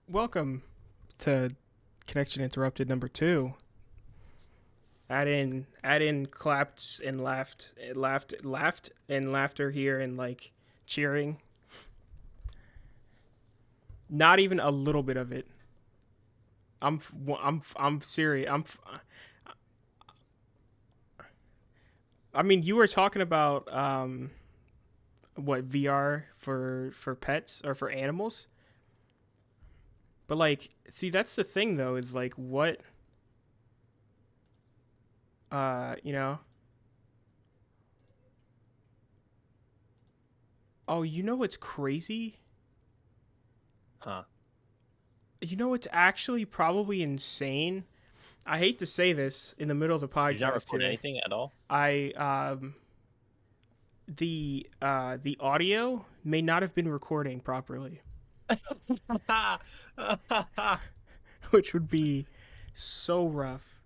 Welcome to Connection Interrupted number 2. Add in claps and laughed and laughter here and like cheering. Not even a little bit of it. I'm serious. I mean, you were talking about what VR for pets or for animals, but like, see, that's the thing though. Is like what you know. Oh, you know what's crazy? Huh. You know what's actually probably insane? I hate to say this in the middle of the Did you not podcast record here. anything at all? I the audio may not have been recording properly, which would be so rough.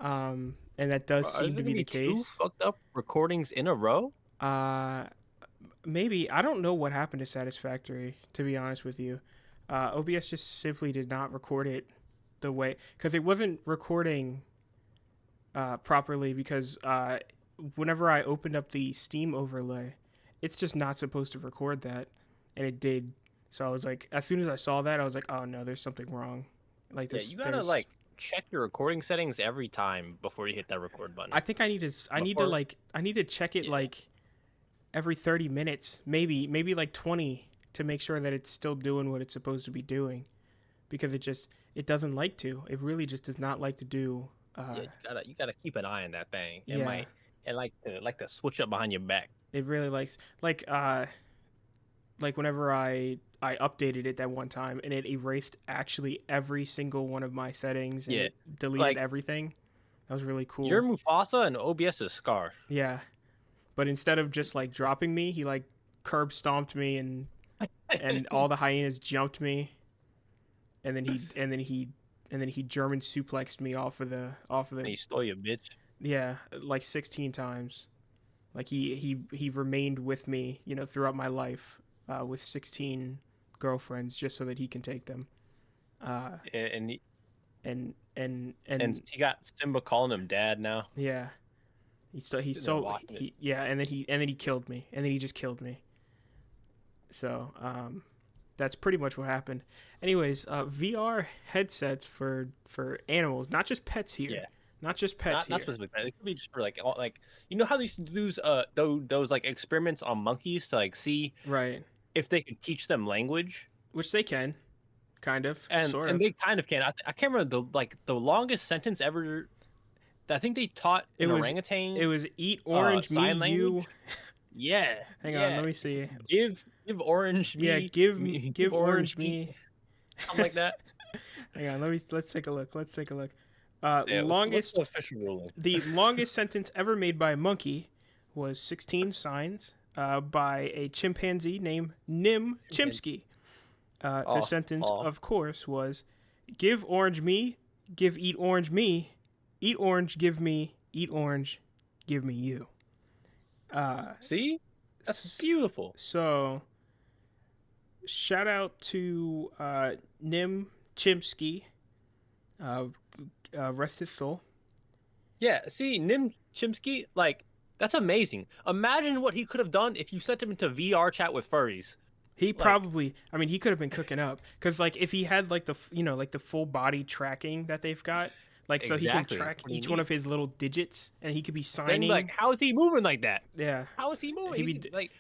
And that does Are there seem to gonna be the be two case. fucked up recordings in a row? Uh, Maybe I don't know what happened to Satisfactory. To be honest with you, OBS just simply did not record it the way because it wasn't recording properly because whenever I opened up the Steam overlay, it's just not supposed to record that, and it did. So I was like, as soon as I saw that, I was like, oh no, there's something wrong. Like Yeah, this, you gotta there's. like check your recording settings every time before you hit that record I button. think I need to. Before, I need to check it yeah. like every 30 minutes, maybe like 20 to make sure that it's still doing what it's supposed to be doing because it doesn't like to. It really just does not like to do. Yeah, you gotta keep an eye on that thing. It Yeah, might it like to switch up behind your back. it really likes like whenever I updated it that one time and it erased actually every single one of my settings and Yeah. it deleted Like everything. That was really you're cool. Mufasa and OBS is Scar. Yeah, but instead of just like dropping me, he like curb stomped me and all the hyenas jumped me, and then he German suplexed me off of And the he stole your bitch. yeah, like 16 times. Like he remained with me, throughout my life, with 16 girlfriends just so that he can take them. Uh, And he, and he got Simba calling him dad now. yeah, Sitting there watching it. yeah, and then he killed me, and then he just killed me. So that's pretty much what happened. Anyways, VR headsets for animals, not just pets here. Yeah. Not just pets Not here. specifically pet. It could be just for like like you know how they used to do those like experiments on monkeys to like see Right. if they could teach them language, Which they can, kind of, sort and of. they kind of can. I can't remember the longest sentence ever. I think they taught It an was orangutan it was eat orange me sign you. language. Yeah, Hang on, yeah. let me see. Give orange Yeah, me give give orange orange me me. something like that. Hang on, let's take a look. Let's take a look. Yeah, what's Longest the official ruling? the longest sentence ever made by a monkey was 16 signs by a chimpanzee named Nim Chimpsky. The Oh, sentence, oh. of course, was give orange me, me, eat orange, eat orange, give me you. See, that's beautiful. So, shout out to Nim Chimpsky, uh, rest his soul. Yeah, see, Nim Chimpsky, like, that's amazing. Imagine what he could have done if you sent him into VR chat with furries. He Like, probably, I mean, he could have been cooking up because, like, if he had like like the full body tracking that they've got, like, so he can exactly. That's track what he each one of needs. his little digits and he could be Then, like, signing. how is he moving like that? Yeah, How is he moving? he Is be. he, like,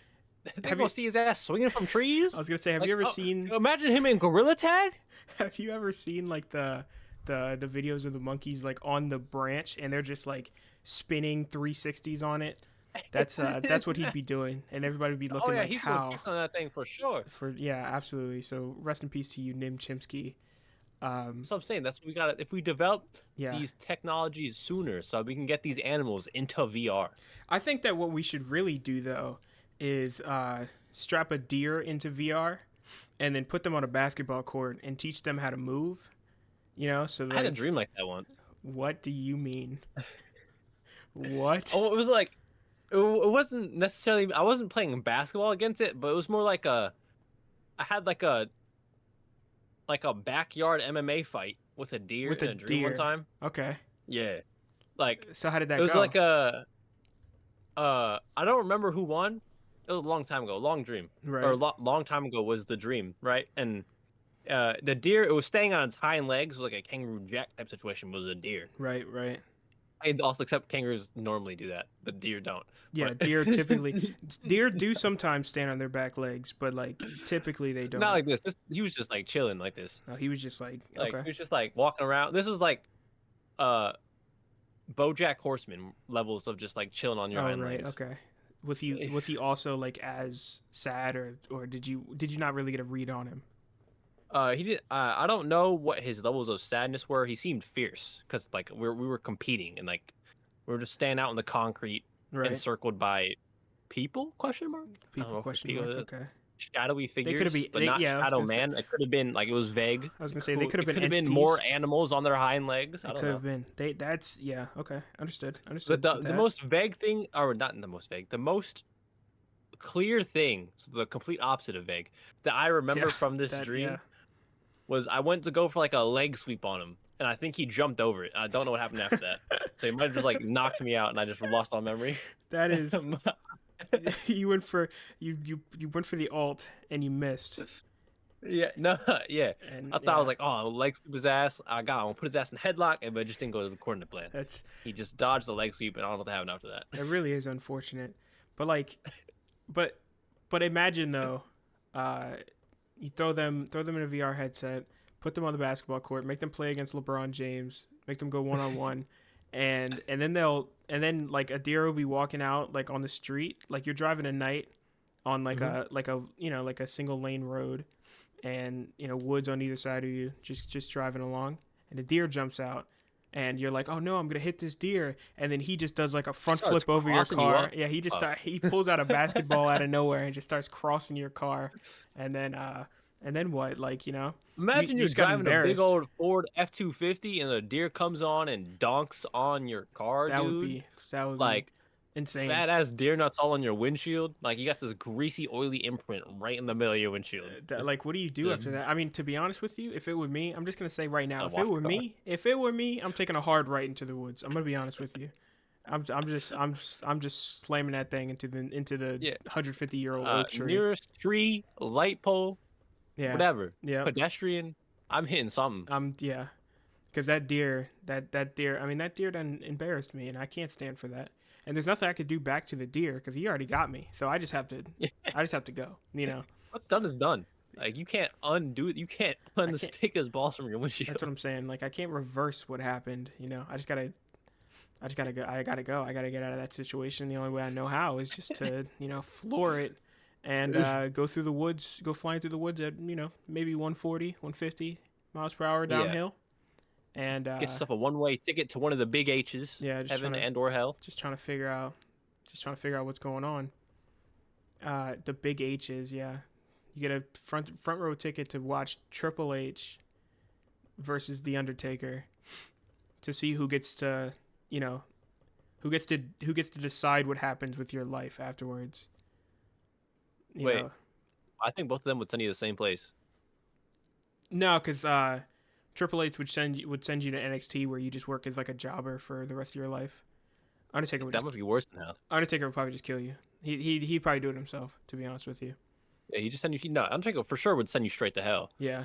they Have gonna you? see his ass swinging from I trees? was gonna say, have Like, you ever oh, seen? imagine him in Gorilla Tag? Have you ever seen like the videos of the monkeys like on the branch and they're just like spinning 360s on it? That's what he'd be doing, and everybody would be Oh looking yeah, like he's doing how kicks on that thing for sure. for yeah, absolutely. So rest in peace to you, Nim Chimpsky. So I'm saying that's what we got. If we develop Yeah, these technologies sooner, so we can get these animals into VR. I think that what we should really do though is strap a deer into VR and then put them on a basketball court and teach them how to move. So I had a like, dream like that once. what do you mean? What? Oh, it was like it wasn't necessarily. I wasn't playing basketball against it, but it was more like I had like like a backyard MMA fight with a deer With in a a dream one deer. time. Okay. Yeah, like So how did it that was go? like a I don't remember who won. It was a long time ago, long dream, or Right. long time ago was the dream, right? And the deer, it was staying on its hind legs, like a kangaroo jack type situation. Was a deer. Right. Right. And also, except kangaroos normally do that, but deer don't. Yeah, But deer do sometimes stand on their back legs, but like typically they not don't. like this. He was just like chilling like this. No, he was just like, Like okay. he was just like walking around. This was like uh BoJack Horseman levels of just like chilling on your Oh, hind right. legs. Okay. Was he also like as sad, or did you not really get a read on him? He did. I don't know what his levels of sadness were. He seemed fierce because like we were competing and like we were just standing out in the concrete, Right. encircled by people? Question mark. I don't People know if question mark. people Okay. shadowy They could have figures, been. but not Yeah, I was shadow gonna say. man. It could have been like it was vague. I was gonna say they could have It been could have been more entities. animals on their hind legs. I It don't could know. have been. That's yeah. Okay. Understood. But Understood with the that. most vague thing, or not the most vague, the most clear thing, so the complete opposite of vague, that I Yeah. remember from this That yeah. dream was I went to go for like a leg sweep on him, and I think he jumped over it. I don't know what happened after that. So he might have just like knocked me out, and I just lost all memory. That is. You went for you went for the alt and you missed. Yeah, no, yeah. And I thought I was yeah, like, oh, leg sweep his ass. I got him, put his ass in headlock, but it just didn't go according to plan. that's He just dodged the leg sweep, and I don't know what happened after that. it really is unfortunate. But like, but but imagine though, uh, you throw them in a VR headset, put them on the basketball court, make them play against LeBron James, make them go 1-on-1, and then like a deer will be walking out like on the street, like you're driving at night on like Mhm. a like a single lane road, and woods on either side of you, just driving along, and a deer jumps out. And you're like, oh no, I'm gonna hit this deer, and then he just does like a He front starts flip over your crossing you car. up. Yeah, Oh. he pulls out a basketball out of nowhere and just starts crossing your car, and then what? Like Imagine you you're just got driving a big embarrassed. old Ford F-250 and a deer comes on and donks on your car, That would dude. be that would be Like insane. fat ass deer nuts all on your windshield. Like you got this greasy, oily imprint right in the middle of your windshield. Like, what do you do Just after that? I mean, to be honest with you, if it were me, I'm just gonna say right now, gotta wash your car. if it were me, I'm taking a hard right into the woods. I'm gonna be honest with you. I'm just slamming that thing into the Yeah. 150-year-old oak tree. Nearest tree, light pole, Yeah, whatever. yeah. Pedestrian. I'm hitting something. Yeah, because that deer. I mean, that deer done embarrassed me, and I can't stand for that. And there's nothing I could do back to the deer because he already got me. So I just have to go. What's done is done. Like you can't undo it. You can't unstick his balls from your windshield. That's what I'm saying. Like I can't reverse what happened. I just gotta go. I gotta go. I gotta get out of that situation. The only way I know how is just to floor it and go through the woods, go flying through the woods at maybe 140, 150 miles per hour Yeah. downhill. And Get yourself a one-way ticket to one of the big H's. yeah, Heaven and or hell. just trying to figure out what's going on. The big H's, yeah. You get a front row ticket to watch Triple H versus The Undertaker to see who gets to who gets to decide what happens with your life afterwards. Wait. I think both of them would send you to the same place. No, because Triple H would send you to NXT where you just work as like a jobber for the rest of your life. Undertaker would That must be worse than hell. Undertaker would probably just kill you. He'd probably do it himself, to be honest with you. Yeah, he just send you. No, Undertaker for sure would send you straight to hell. Yeah,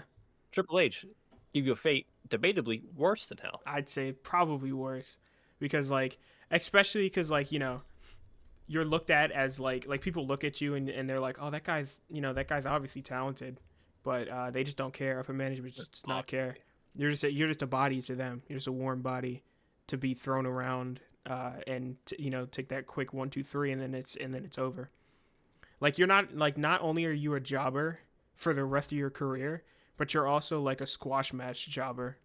Triple H give you a fate debatably worse than hell. I'd say probably worse because especially because you're looked at as like people look at you and they're like, oh, that guy's obviously talented, but they just don't care. Upper management just does not care. You're just a body to them. You're just a warm body to be thrown around and take that quick 1, 2, 3 and then it's over. Like you're not only are you a jobber for the rest of your career, but you're also like a squash match jobber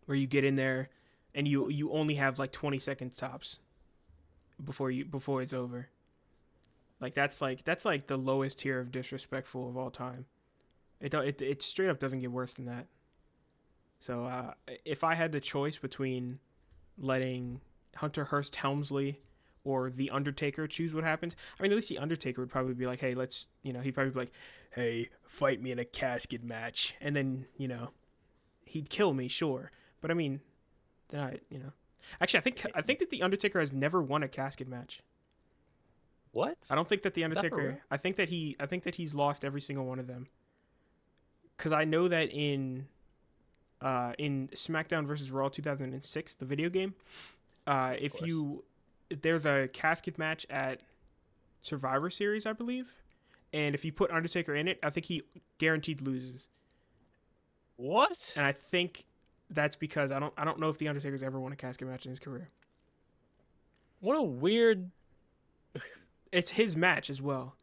where you get in there and you only have like 20 seconds tops before it's over. That's like the lowest tier of disrespectful of all time. It straight up doesn't get worse than that. So if I had the choice between letting Hunter Hearst Helmsley or the Undertaker choose what happens. I mean, at least the Undertaker would probably be like, hey, let's, he'd probably be like, hey, fight me in a casket match, and then he'd kill me, sure. But I mean, actually, I think that the Undertaker has never won a casket match. What? I don't think that the Is that for Undertaker. real? I think that he's lost every single one of them. Because I know that in SmackDown versus Raw 2006, the video game, if there's a casket match at Survivor Series, I believe, and if you put Undertaker in it, I think he guaranteed loses. What? And I think that's because I don't know if the Undertaker's ever won a casket match in his career. What a weird. It's his match as well,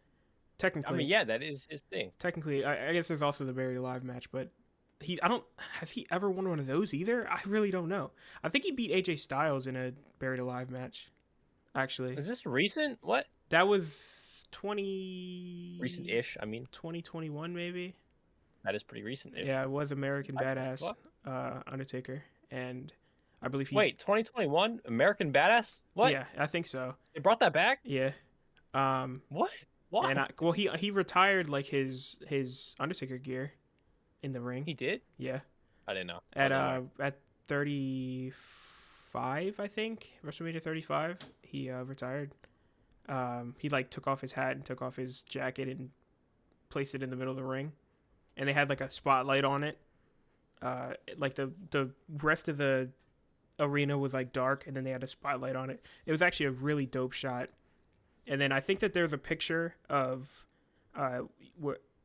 technically. I mean, yeah, that is his thing. Technically, I guess there's also the Buried Alive match, but has he ever won one of those either? I really don't know. I think he beat AJ Styles in a Buried Alive match, actually. Is this recent? What? That was Recent-ish, I mean. 2021 maybe. That is pretty recent-ish. Yeah, it was American Badass Undertaker, and I believe he. Wait, 2021 American Badass? What? Yeah, I think so. They brought that back? Yeah. What? Why? And he retired like his Undertaker gear in the ring. He did? Yeah. I didn't know. At 35, I think, WrestleMania 35, he retired. He like took off his hat and took off his jacket and placed it in the middle of the ring, and they had like a spotlight on it. Like the rest of the arena was like dark, and then they had a spotlight on it. It was actually a really dope shot. And then I think that there's a picture of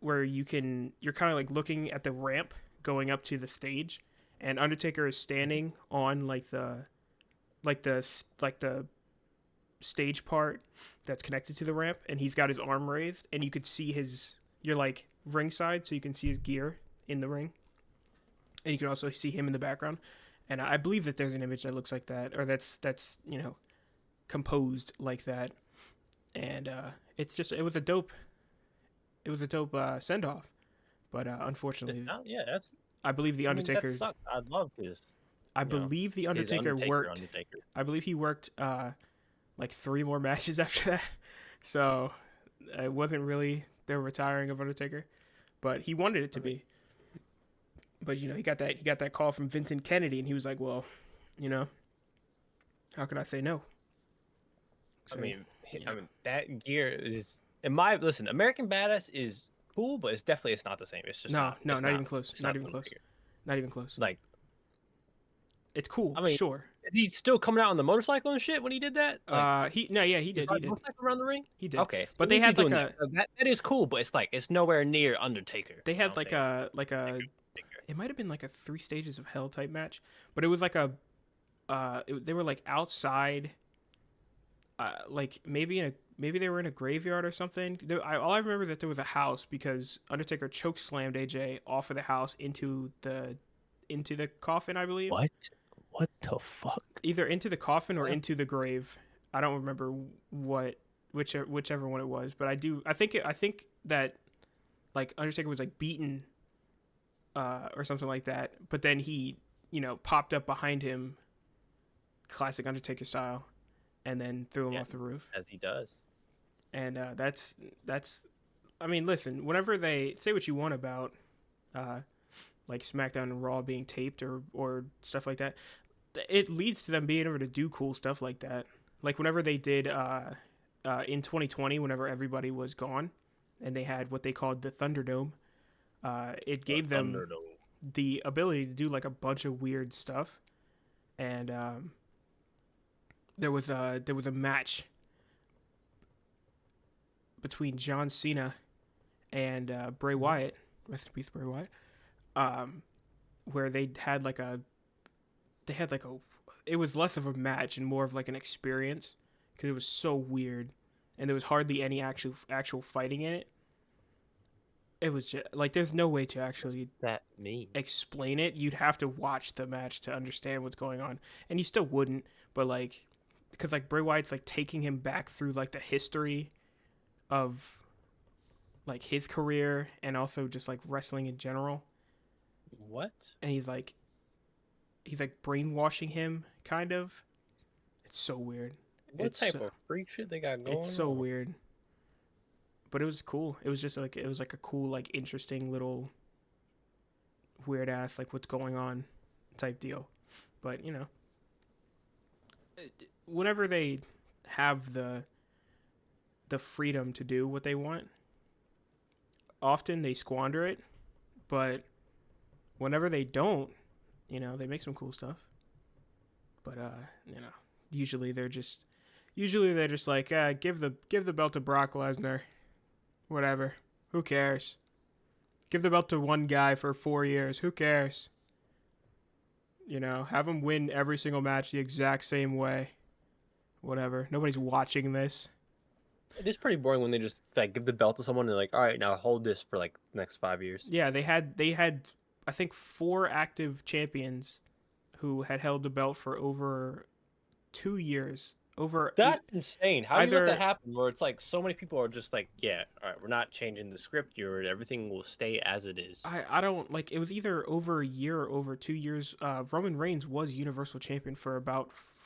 where you're kind of like looking at the ramp going up to the stage, and Undertaker is standing on like the stage part that's connected to the ramp, and he's got his arm raised, and you could see you're like ringside, so you can see his gear in the ring, and you can also see him in the background. And I believe that there's an image that looks like that, or that's composed like that. And it was a dope send off, but unfortunately, I believe the Undertaker. I love his. I believe the Undertaker worked. I believe he worked like 3 more matches after that, so it wasn't really the retiring of Undertaker, but he wanted it to be. But he got that call from Vincent Kennedy, and he was like, well, how could I say no? So, I mean, that gear is listen. American Badass is cool, but it's not the same. It's just not even close. Not even close. Like, it's cool. I mean, sure. He's still coming out on the motorcycle and shit when he did that. Like, he did. He did. Motorcycle around the ring. He did. Okay, but they had like that is cool, but it's nowhere near Undertaker. They had like a it might have been like a 3 stages of hell type match, but it was like they were like outside. Like maybe they were in a graveyard or something. All I remember that there was a house because Undertaker choke slammed AJ off of the house into the coffin, I believe. What the fuck? Either into the coffin or into the grave. I don't remember whichever one it was, but I think that like Undertaker was like beaten or something like that, but then he popped up behind him, classic Undertaker style, and then threw him off the roof, as he does. And that's I mean, listen, whenever they say what you want about like SmackDown and Raw being taped or stuff like that, it leads to them being able to do cool stuff like that. Like whenever they did in 2020, whenever everybody was gone and they had what they called the Thunderdome, it gave them the ability to do like a bunch of weird stuff. And there was a match between John Cena and Bray Wyatt, rest in peace Bray Wyatt, where they had like a it was less of a match and more of like an experience because it was so weird and there was hardly any actual fighting in it. It was just like there's no way to actually explain it. You'd have to watch the match to understand what's going on, and you still wouldn't. But like, because like Bray Wyatt's like taking him back through like the history of like his career and also just like wrestling in general. What? And he's like brainwashing him, kind of. It's so weird. What It's type of freak shit they got it's going so on? weird, but it was cool. It was just like it was like a cool, like interesting little weird ass like what's going on type deal. But whenever they have the freedom to do what they want, often they squander it. But whenever they don't, they make some cool stuff. But usually they're just like, give the belt to Brock Lesnar, whatever. Who cares? Give the belt to one guy for 4 years. Who cares? Have him win every single match the exact same way. Whatever. Nobody's watching this. It is pretty boring when they just like give the belt to someone and they're like, all right, now hold this for like the next 5 years. Yeah, they had I think 4 active champions who had held the belt for over 2 years. Over eight, That's insane. How do you let that either happen? Where it's like so many people are just like, yeah, all right, we're not changing the script here. Everything will stay as it is. I don't like it was either over a year or over 2 years. Roman Reigns was Universal Champion for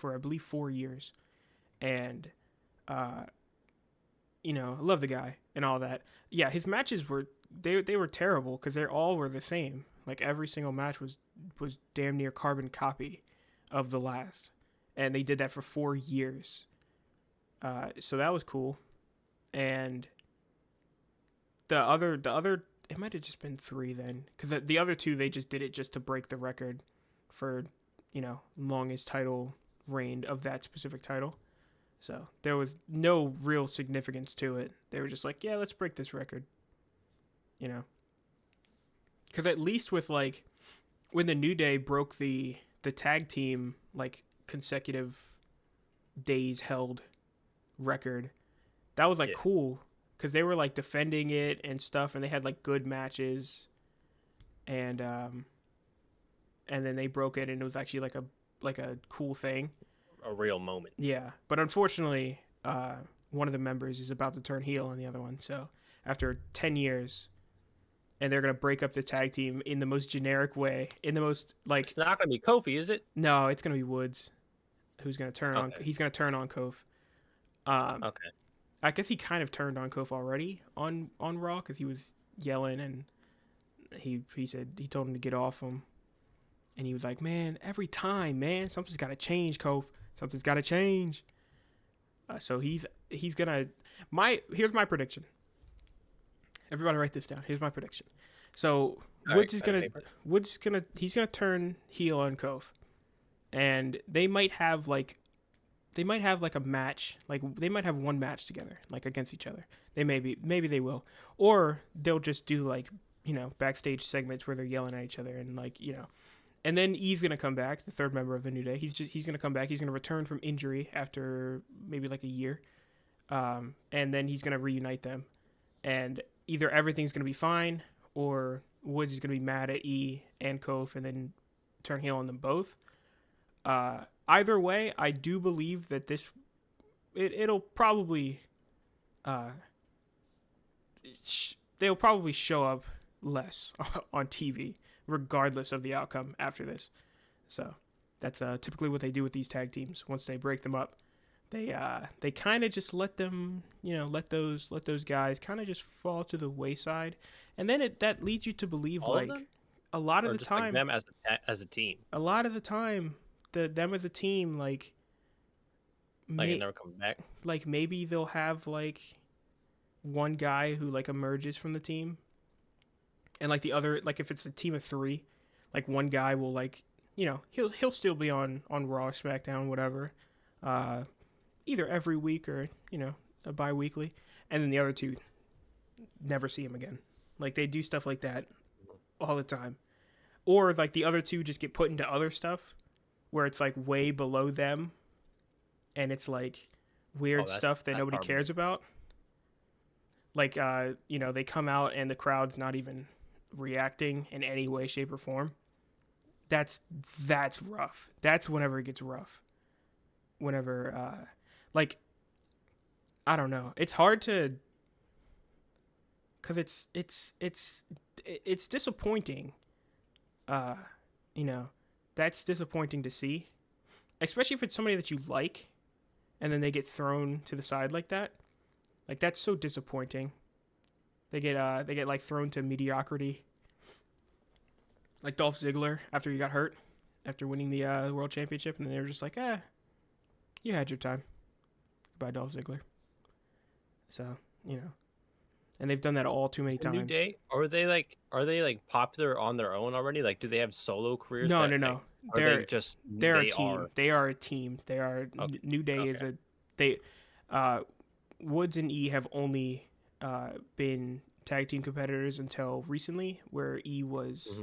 I believe 4 years, and uh, I love the guy and all that. Yeah, his matches were they were terrible because they all were the same. Like every single match was damn near carbon copy of the last, and they did that for 4 years. So that was cool, and the other it might have just been 3 then, because the other 2 they just did it just to break the record for longest title reign of that specific title. So there was no real significance to it. They were just like, yeah, let's break this record. Because at least with like when the New Day broke the tag team like consecutive days held record, that was like Yeah. cool because they were like defending it and stuff, and they had like good matches, and then they broke it, and it was actually like a cool thing. A real moment. Yeah, but unfortunately, one of the members is about to turn heel on the other one. So after 10 years, and they're gonna break up the tag team in the most generic way, in the most like It's not gonna be Kofi, is it? no, it's gonna be Woods, who's gonna turn on. Okay. He's gonna turn on Kof. Um, Okay. I guess he kind of turned on Kof already on Raw because he was yelling, and he said he told him to get off him, and he was like, man, every time, man, something's got to change, Kof. Something's got to change. So he's gonna here's my prediction. Everybody write this down. Here's my prediction. So All right, He's gonna turn heel on Kof, and they might have like a match, like they might have one match together, like against each other. Maybe they will, or they'll just do like backstage segments where they're yelling at each other and like and then E's gonna come back, the third member of the New Day. He's gonna come back. He's gonna return from injury after maybe like a year, and then he's gonna reunite them, and either everything's gonna be fine, or Woods is gonna be mad at E and Kof, and then turn heel on them both. Either way, I do believe that it'll probably they'll probably show up less on TV regardless of the outcome after this. So that's typically what they do with these tag teams. Once they break them up, they kind of just let them, let those guys kind of just fall to the wayside, and then that leads you to believe all like of them, a lot of or the just like time, them as a team, a lot of the time, them as a team like like it never comes back. like maybe they'll have like one guy who like emerges from the team, and like the other, like if it's a team of 3, like one guy will like he'll still be on Raw, SmackDown, whatever, either every week or a bi-weekly, and then the other 2 never see him again. Like they do stuff like that all the time, or like the other 2 just get put into other stuff where it's like way below them, and it's like weird stuff that nobody cares about. Like they come out and the crowd's not even reacting in any way, shape, or form. That's rough. That's whenever it gets rough. Whenever like I don't know. It's hard to, cuz it's disappointing. That's disappointing to see, especially if it's somebody that you like and then they get thrown to the side like that. Like that's so disappointing. They get like thrown to mediocrity. Like Dolph Ziggler after he got hurt, after winning the world championship, and then they were just like, you had your time. Goodbye, Dolph Ziggler. So, and they've done that all too many times. New Day, are they like popular on their own already? Like, do they have solo careers? No, that, no. Like, they're a team. They are a team. They are Okay. New Day is Woods and E have only been tag team competitors until recently, where E was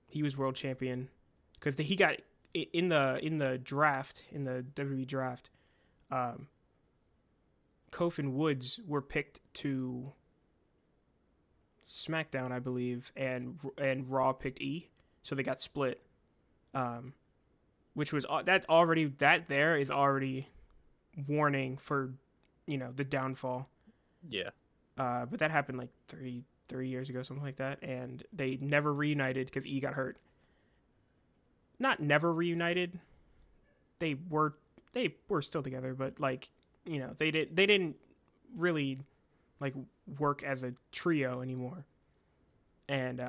he was world champion because he got in the draft, in the WWE draft. Kofi and Woods were picked to SmackDown, I believe, and Raw picked E, so they got split. Which was that there is already warning for, the downfall. Yeah. But that happened like three years ago, something like that, and they never reunited because E got hurt. Not never reunited. They were still together, but like, they didn't really like work as a trio anymore. And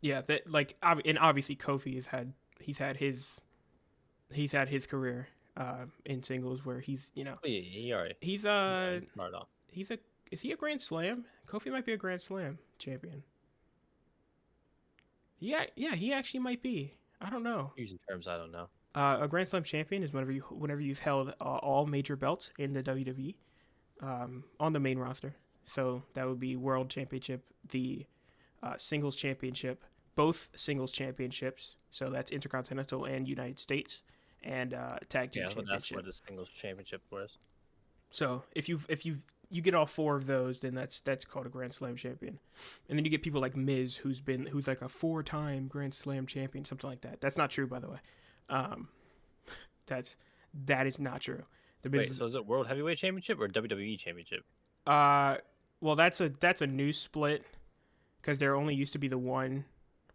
that like and obviously Kofi he's had his career in singles where he's is he a Grand Slam? Kofi might be a Grand Slam champion. Yeah, he actually might be. I don't know. Using terms I don't know. A Grand Slam champion is whenever you've held all major belts in the WWE on the main roster. So that would be World Championship, the Singles Championship, both Singles Championships. So that's Intercontinental and United States, and Tag Team Championship. That's what the Singles Championship was. So if you get all four of those, then that's called a Grand Slam champion. And then you get people like Miz, who's like a 4-time Grand Slam champion, something like that. That's not true, by the way. That is not true. Wait, so is it World Heavyweight Championship or WWE Championship? Well, that's a new split because there only used to be the one.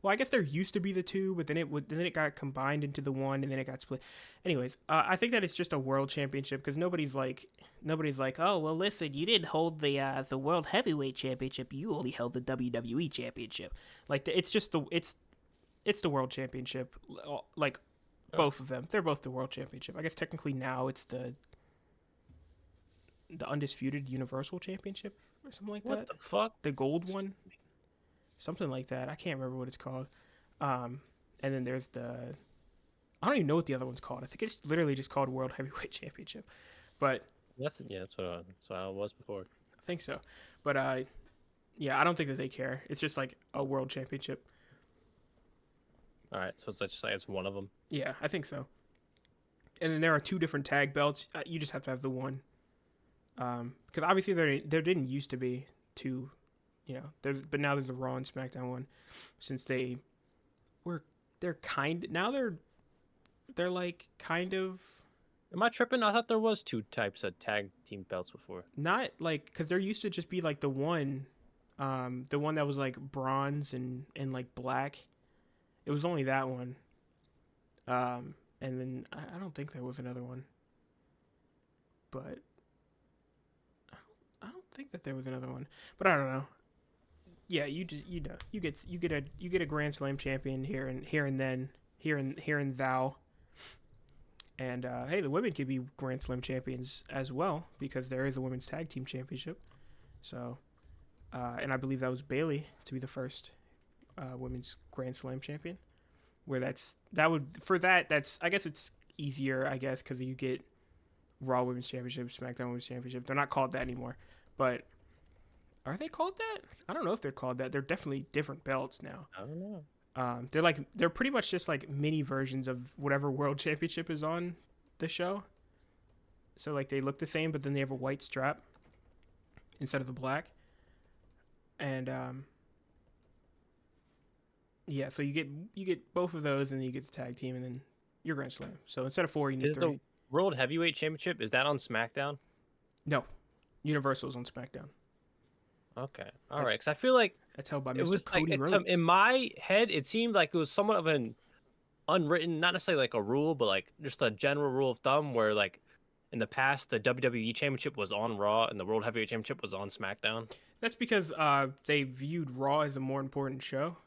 Well, I guess there used to be the two, but then it got combined into the one, and then it got split. Anyways, I think that it's just a World Championship because nobody's like, oh well, listen, you didn't hold the World Heavyweight Championship, you only held the WWE Championship. Like it's just it's the World Championship, like. Both of them. They're both the World Championship. I guess technically now it's the Undisputed Universal Championship or something like that. What the fuck? The gold one? Something like that. I can't remember what it's called. And then there's I don't even know what the other one's called. I think it's literally just called World Heavyweight Championship. But that's what I was before. I think so. But I don't think that they care. It's just like a World Championship. All right, so it's one of them. Yeah, I think so. And then there are two different tag belts. You just have to have the one, because obviously there didn't used to be two, but now there's a Raw and SmackDown one, since they're like kind of. Am I tripping? I thought there was two types of tag team belts before. Not like, because there used to just be like the one that was like bronze and like black. It was only that one. And then I don't think there was another one. But I don't think that there was another one. But I don't know. Yeah, you get a Grand Slam champion here and thou. And hey, the women could be Grand Slam champions as well because there is a women's tag team championship. So and I believe that was Bayley to be the first women's Grand Slam champion, where I guess it's easier, I guess, because you get Raw Women's Championship, SmackDown Women's Championship. They're not called that anymore, but are they called that? I don't know if they're called that. They're definitely different belts now. I don't know. They're pretty much just like mini versions of whatever World Championship is on the show. So like they look the same, but then they have a white strap instead of the black, and yeah, so you get both of those, and then you get the tag team, and then you're Grand Slam. So instead of 4, you need 3. Is the World Heavyweight Championship, is that on SmackDown? No, Universal's on SmackDown. Okay, all right. Because I feel like that's held by it Mr. was Cody like Rhodes. in my head, it seemed like it was somewhat of an unwritten, not necessarily like a rule, but like just a general rule of thumb where like in the past the WWE Championship was on Raw and the World Heavyweight Championship was on SmackDown? That's because they viewed Raw as a more important show,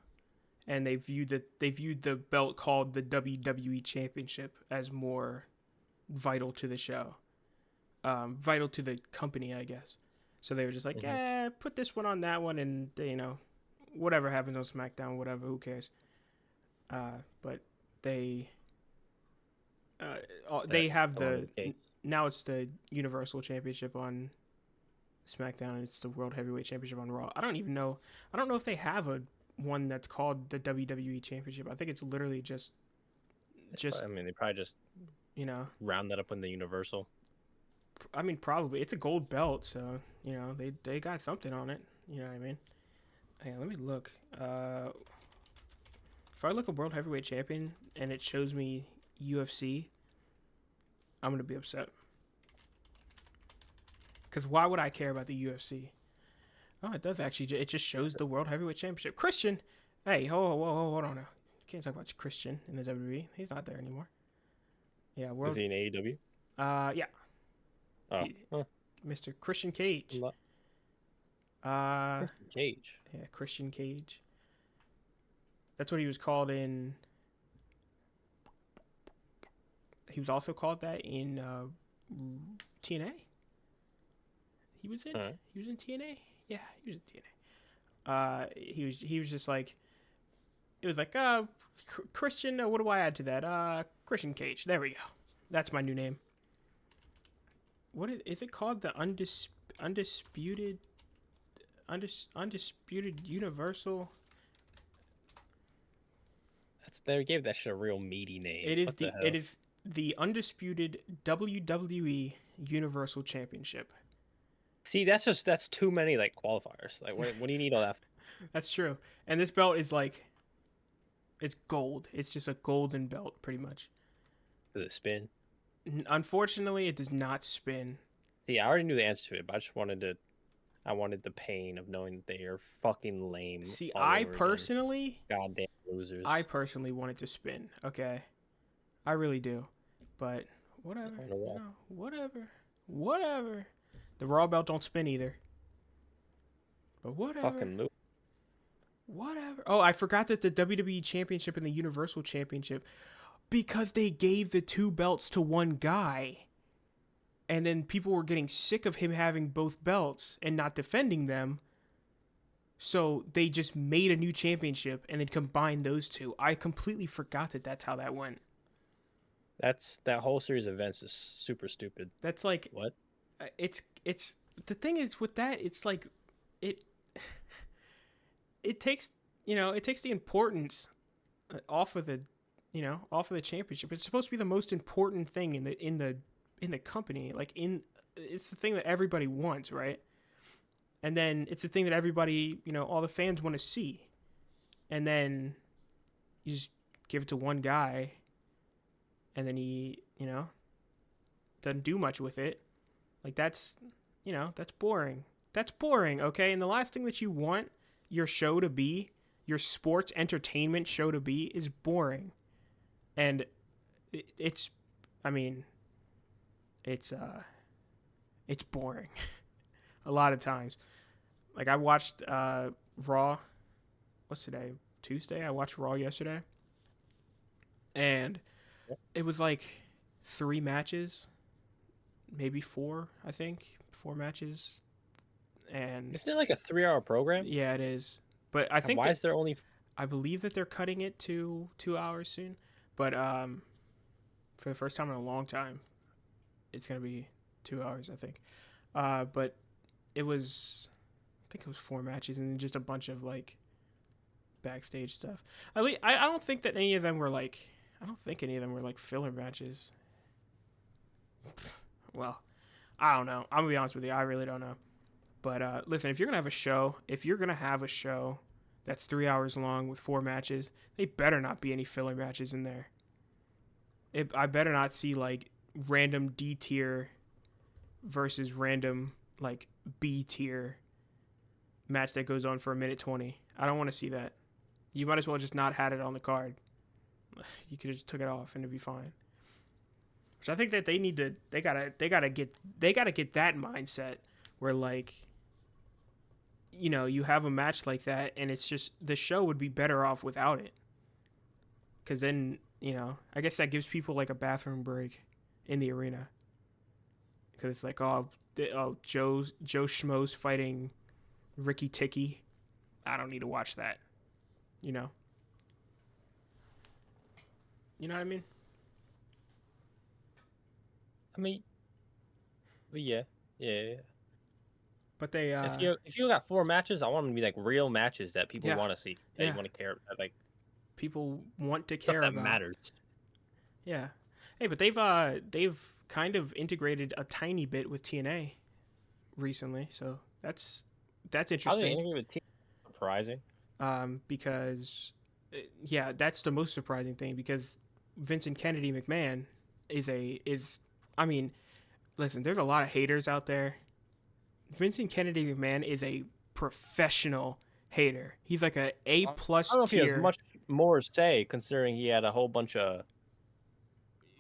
and they viewed the belt called the WWE Championship as more vital to the show, vital to the company, I guess. So they were just like, Hmm. put this one on that one, and whatever happens on SmackDown, whatever, who cares? But they That they have no longer the case. now it's the Universal Championship on SmackDown, and it's the World Heavyweight Championship on Raw. I don't even know. I don't know if they have a one that's called the WWE Championship. I think it's literally just I mean, they probably just you know. round that up in the Universal. I mean, probably it's a gold belt, so they got something on it. You know what I mean? Hey, let me look. If I look at World Heavyweight Champion and it shows me UFC, I'm gonna be upset. Because why would I care about the UFC? Oh, it does actually. It just shows the World Heavyweight Championship. Christian, hey, hold on now. Can't talk about Christian in the WWE. He's not there anymore. Yeah, Is he in AEW? Yeah, Oh, Mr. Christian Cage. Christian Cage. Yeah, Christian Cage. That's what he was called in. He was also called that in TNA. He was in. Alright. He was in TNA. Yeah, he was in TNA. He was just like. It was like Christian. What do I add to that? Christian Cage. There we go. That's my new name. What is it called? The undisputed Universal. They gave that shit a real meaty name. It is the undisputed WWE Universal Championship. See, that's too many like qualifiers. Like, what do you need all that? That's true. And this belt is like, it's gold. It's just a golden belt, pretty much. Does it spin? Unfortunately, it does not spin. See, I already knew the answer to it, but I wanted the pain of knowing that they are fucking lame. See, all I over again. personally, Goddamn losers. I personally want it to spin. Okay, I really do. But whatever. Whatever. The Raw belt don't spin either. But whatever. Fucking lose. Whatever. Oh, I forgot that the WWE Championship and the Universal Championship, because they gave the two belts to one guy, and then people were getting sick of him having both belts and not defending them, so they just made a new championship and then combined those two. I completely forgot that that's how that went. That whole series of events is super stupid. That's like, What? It's the thing is with that, it's like it takes the importance off of the championship. It's supposed to be the most important thing in the company. Like it's the thing that everybody wants, right? And then it's the thing that everybody, all the fans want to see. And then you just give it to one guy, and then he, doesn't do much with it. Like that's boring. That's boring, okay? And the last thing that you want your show to be, your sports entertainment show to be, is boring. And it's boring a lot of times. Like I watched Raw. What's today? Tuesday. I watched Raw yesterday, and it was like 3 matches, maybe 4. I think 4 matches. And Isn't it like a 3-hour program? yeah, it is. But I think Why is there only? I believe that they're cutting it to 2 hours soon. But for the first time in a long time, it's gonna be 2 hours, I think. But I think it was 4 matches and just a bunch of like backstage stuff. I don't think that any of them were like. I don't think any of them were like filler matches. Well, I don't know. I'm gonna be honest with you. I really don't know. But listen, if you're gonna have a show that's 3 hours long with 4 matches, they better not be any filler matches in there. I better not see like random D tier versus random like B tier match that goes on for 1:20. I don't want to see that. You might as well just not had it on the card. You could have just took it off and it'd be fine. Which I think that they need to. They gotta get that mindset where like, you have a match like that, and it's just the show would be better off without it. Because then, I guess that gives people like a bathroom break in the arena. Because it's like, Joe Schmo's fighting Ricky Ticky. I don't need to watch that. You know what I mean? Yeah. But they if you got 4 matches, I want them to be like real matches that people want to see, that you want to care, like people want to stuff care that about. matters. Yeah. Hey, but they've kind of integrated a tiny bit with TNA recently, so that's interesting. How they integrate with TNA? Surprising. Because that's the most surprising thing, because Vincent Kennedy McMahon I mean, listen, there's a lot of haters out there. Vincent Kennedy McMahon is a professional hater. He's like a A+ tier. I don't know if he has much more say, considering he had a whole bunch of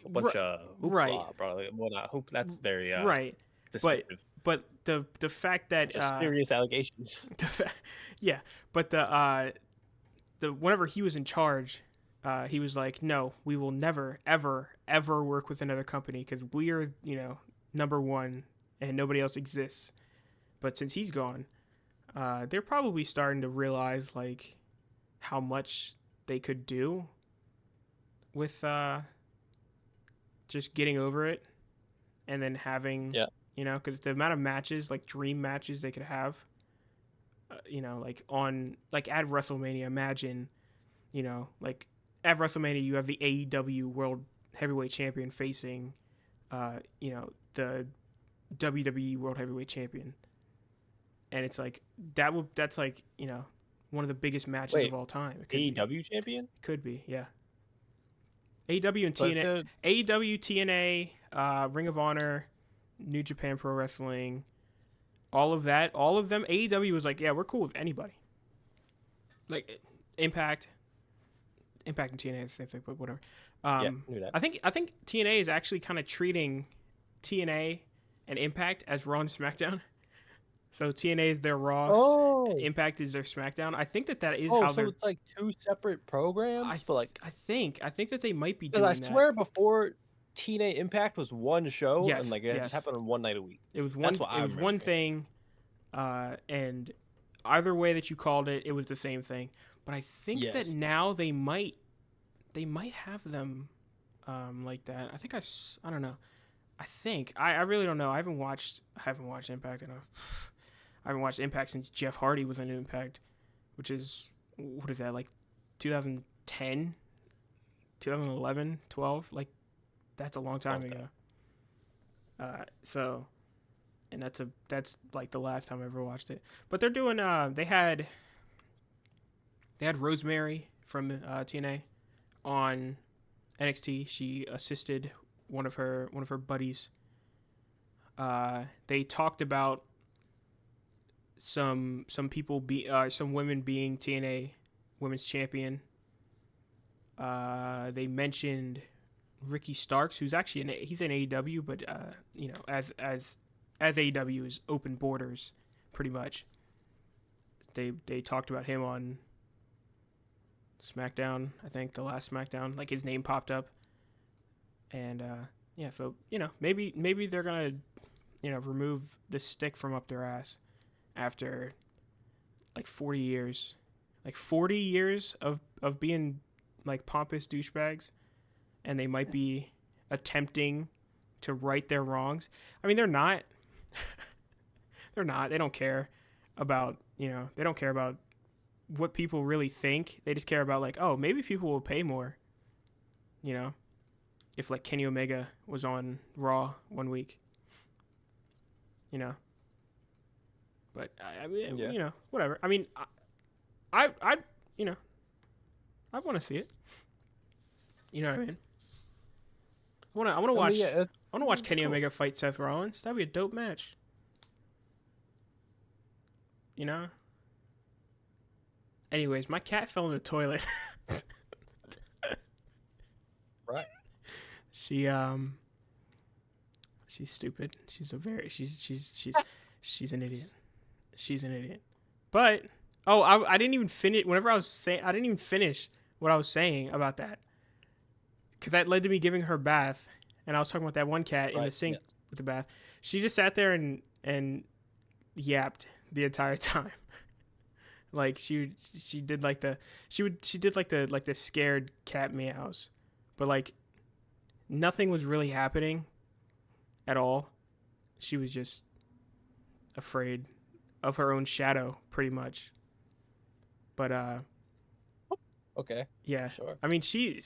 hoopla, right, bro. Well, not hoop. That's very right. But the fact that serious allegations. But the whenever he was in charge, he was like, no, we will never ever work with another company because we are number one and nobody else exists. But since he's gone, they're probably starting to realize like how much they could do with just getting over it, and then having because the amount of matches, like dream matches they could have, like at WrestleMania. Imagine, like at WrestleMania you have the AEW World Heavyweight Champion facing, the WWE World Heavyweight Champion. And it's like that's like one of the biggest matches of all time. AEW champion? Could be, yeah. AEW and TNA, AEW, TNA, Ring of Honor, New Japan Pro Wrestling, all of them. AEW was like, yeah, we're cool with anybody. Like Impact and TNA is the same thing, but whatever. Knew that. I think TNA is actually kind of treating TNA and Impact as Raw and SmackDown. So TNA is their Raw, Impact is their SmackDown. I think that is how they're. So it's like 2 separate programs. I think that they might be doing that. I swear before TNA Impact was one show, and like it just happened on one night a week. It was one. It was one thing, and either way that you called it, it was the same thing. But I think that now they might have them like that. I don't know. I really don't know. I haven't watched Impact enough. I haven't watched Impact since Jeff Hardy was in Impact, which is, what is that, like 2010, 2011, 12? Like, that's a long time ago. So, and that's like the last time I ever watched it. But they're doing, they had Rosemary from TNA on NXT. She assisted one of her buddies. They talked about some women being TNA Women's Champion. They mentioned Ricky Starks, who's actually he's in AEW, but as AEW is open borders, pretty much. They talked about him on SmackDown. I think the last SmackDown, like his name popped up, and so maybe they're gonna remove the stick from up their ass after like 40 years of being like pompous douchebags, and they might be attempting to right their wrongs. I mean, they're not. They don't care about what people really think. They just care about like, oh, maybe people will pay more. If like Kenny Omega was on Raw one week. But I mean, whatever. I mean, I want to see it. You know what I mean? I want to watch Kenny Omega fight Seth Rollins. That'd be a dope match. Anyways, my cat fell in the toilet. She's stupid. She's an idiot. She's an idiot. But I didn't even finish. Whenever I was saying, I didn't even finish what I was saying about that, because that led to me giving her a bath, and I was talking about that one cat in the sink with the bath. She just sat there and yapped the entire time. Like she did like the scared cat meows, but like nothing was really happening at all. She was just afraid of her own shadow, pretty much. But okay, yeah, sure. I mean, she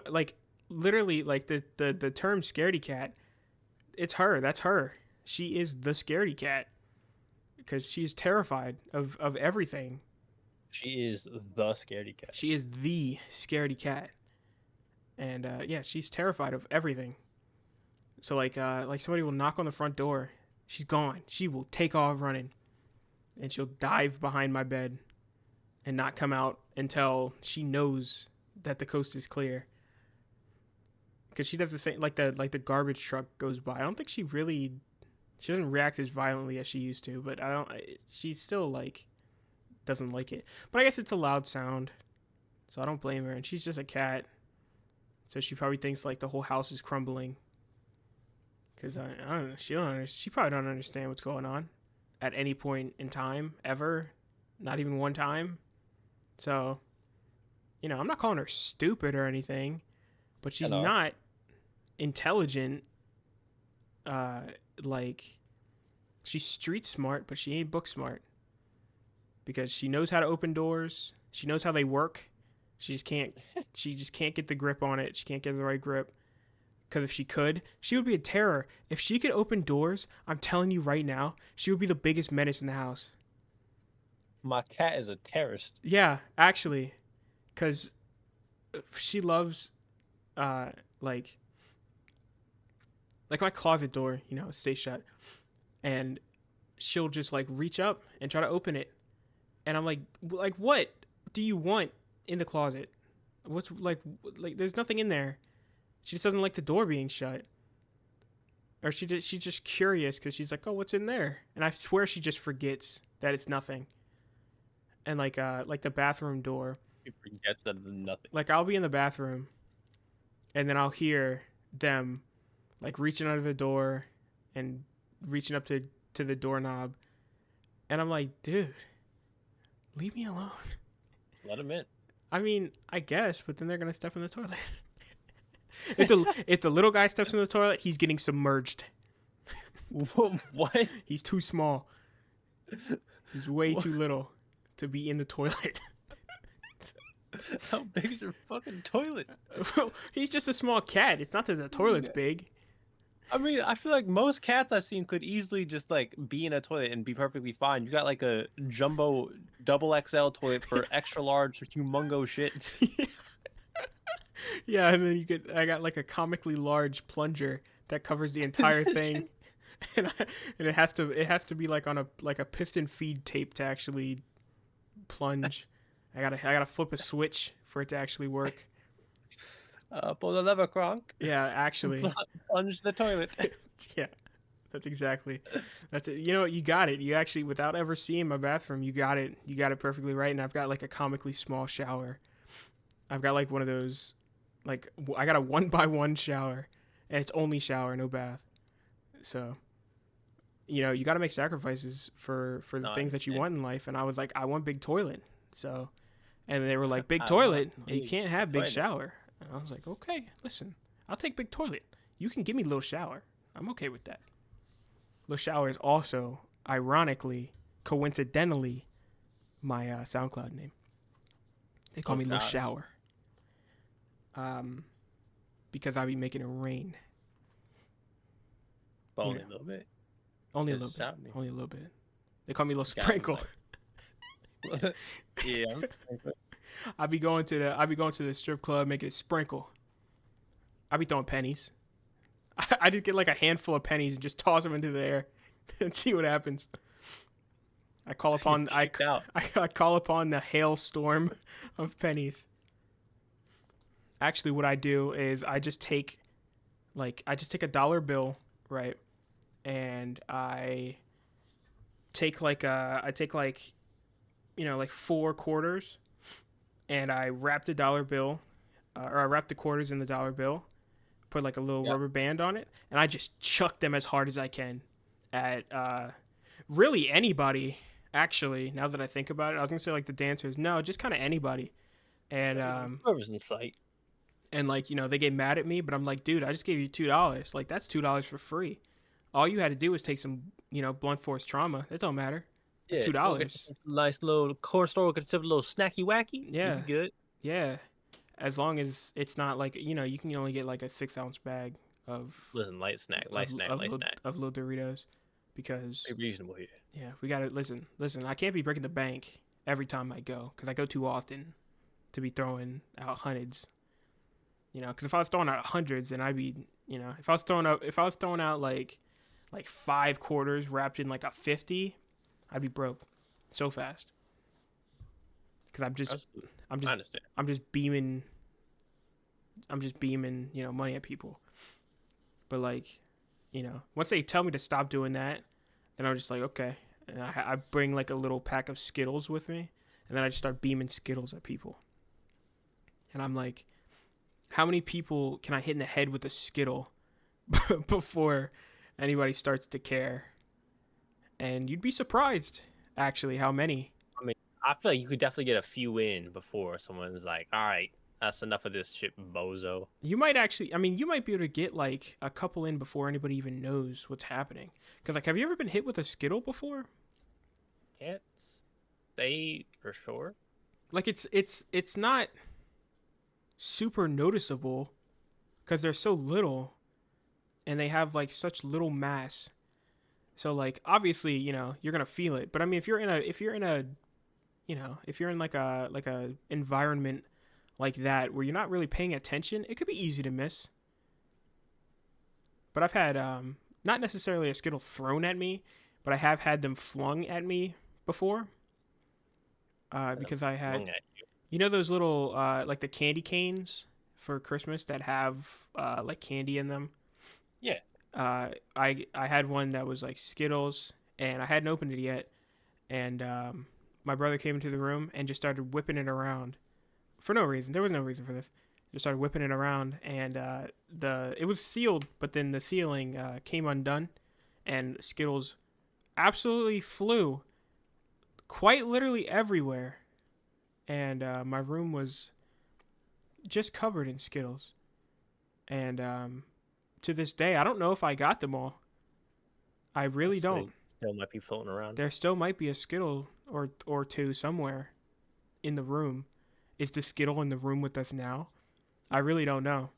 like literally like the term scaredy cat. It's her. That's her. She is the scaredy cat because she's terrified of everything. She is the scaredy cat. She is the scaredy cat, and yeah, she's terrified of everything. So like somebody will knock on the front door, she's gone. She will take off running, and she'll dive behind my bed, and not come out until she knows that the coast is clear. Because she does the same, like the garbage truck goes by. I don't think she doesn't react as violently as she used to, but she still like doesn't like it. But I guess it's a loud sound, so I don't blame her. And she's just a cat, so she probably thinks like the whole house is crumbling. Because I don't know, she probably don't understand what's going on at any point in time ever, not even one time. So, I'm not calling her stupid or anything, but she's not intelligent. Like, she's street smart, but she ain't book smart. Because she knows how to open doors. She knows how they work. She just can't get the grip on it. She can't get the right grip. Because if she could, she would be a terror. If she could open doors, I'm telling you right now, she would be the biggest menace in the house. My cat is a terrorist. Yeah, actually. Because she loves, like my closet door, stays shut. And she'll just, like, reach up and try to open it. And I'm like, what do you want in the closet? What's, like there's nothing in there. She just doesn't like the door being shut. Or she's just curious because she's like, oh, what's in there? And I swear she just forgets that it's nothing. And like the bathroom door. She forgets that it's nothing. Like I'll be in the bathroom and then I'll hear them like reaching under the door and reaching up to the doorknob. And I'm like, dude, leave me alone. Let them in. I mean, I guess, but then they're going to step in the toilet. If the little guy steps in the toilet, he's getting submerged. What? He's too small. He's way too little to be in the toilet. How big is your fucking toilet? He's just a small cat. It's not that the toilet's big. I mean, I feel like most cats I've seen could easily just like be in a toilet and be perfectly fine. You got like a jumbo double XL toilet for extra large, humongous shit. Yeah, and then I got like a comically large plunger that covers the entire thing, and it has to be like on a piston feed tape to actually plunge. I gotta flip a switch for it to actually work. Pull the lever, Kronk. Yeah, actually. Plunge the toilet. Yeah, that's exactly. That's it. You got it. You actually, without ever seeing my bathroom, you got it. You got it perfectly right. And I've got like a comically small shower. I've got like one of those, like I got a 1x1 shower, and it's only shower, no bath. So, you got to make sacrifices for the things that you want in life. And I was like, I want big toilet. So, and they were like, big toilet. You can't have big shower. And I was like, okay, listen, I'll take big toilet. You can give me little shower. I'm okay with that. Little shower is also, ironically, coincidentally, my SoundCloud name. They call me Little Shower. Because I be making it rain. Only a little bit. Only a little bit. Only a little bit. They call me Little Sprinkle. Yeah. I be going to the strip club, making it sprinkle. I be throwing pennies. I just get like a handful of pennies and just toss them into the air and see what happens. I call upon I call upon the hailstorm of pennies. Actually, what I do is I just take Like I just take a dollar bill, right? And I take like like 4 quarters, and I wrap the dollar bill, or I wrap the quarters in the dollar bill, put like a little Yeah. rubber band on it, and I just chuck them as hard as I can at really anybody. Actually, now that I think about it, I was gonna say like the dancers. No, just kind of anybody. And Whoever's in sight. like they get mad at me, but I'm like, dude, I just gave you $2. Like that's $2 for free. All you had to do was take some blunt force trauma. It don't matter. It's Yeah, two go get dollars. some nice little core store, get a little snacky wacky. You Yeah, be good. yeah. As long as it's not like you can only get like a 6 ounce bag of Listen, light snack, light snack, light snack. of little Doritos, because Be reasonable here. yeah, we gotta listen. I can't be breaking the bank every time I go, because I go too often to be throwing out hundreds. Because if I was throwing out hundreds, then I'd be if I was throwing out like 5 quarters wrapped in like a 50, I'd be broke so fast. Because I'm I just understand. I'm just beaming money at people. But like, once they tell me to stop doing that, then I'm just like, okay. And I bring like a little pack of Skittles with me, and then I just start beaming Skittles at people. And I'm like, how many people can I hit in the head with a Skittle before anybody starts to care? And you'd be surprised, actually, how many. I mean, I feel like you could definitely get a few in before someone's like, all right, that's enough of this shit, bozo. You might actually, you might be able to get like a couple in before anybody even knows what's happening. Because like, have you ever been hit with a Skittle before? Can't say for sure. Like it's not super noticeable because they're so little, and they have like such little mass. So like obviously you're gonna feel it. But I mean if you're in like a environment like that where you're not really paying attention, it could be easy to miss. But I've had not necessarily a Skittle thrown at me, but I have had them flung at me before. Because I had those little like the candy canes for Christmas that have like candy in them. Yeah. I had one that was like Skittles, and I hadn't opened it yet, and my brother came into the room and just started whipping it around for no reason. There was no reason for this. Just started whipping it around, and it was sealed, but then the sealing came undone, and Skittles absolutely flew quite literally everywhere, and my room was just covered in Skittles, and to this day I don't know if I got them all. I really don't. Still might be floating around. There still might be a Skittle or two somewhere in the room. Is the Skittle in the room with us now? I really don't know.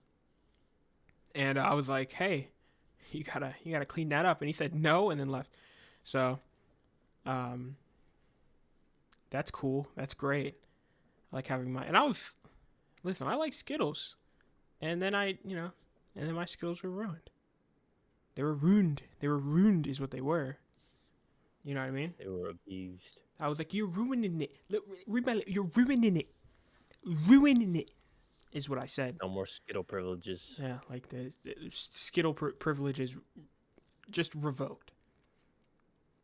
And I was like, hey, you gotta clean that up, and he said no, and then left. So that's cool. That's great. I like having my, and I like Skittles. And then and then my Skittles were ruined. They were ruined. They were ruined is what they were. You know what I mean? They were abused. I was like, you're ruining it. Look, you're ruining it. Ruining it is what I said. No more Skittle privileges. Yeah, like the Skittle privilege is just revoked.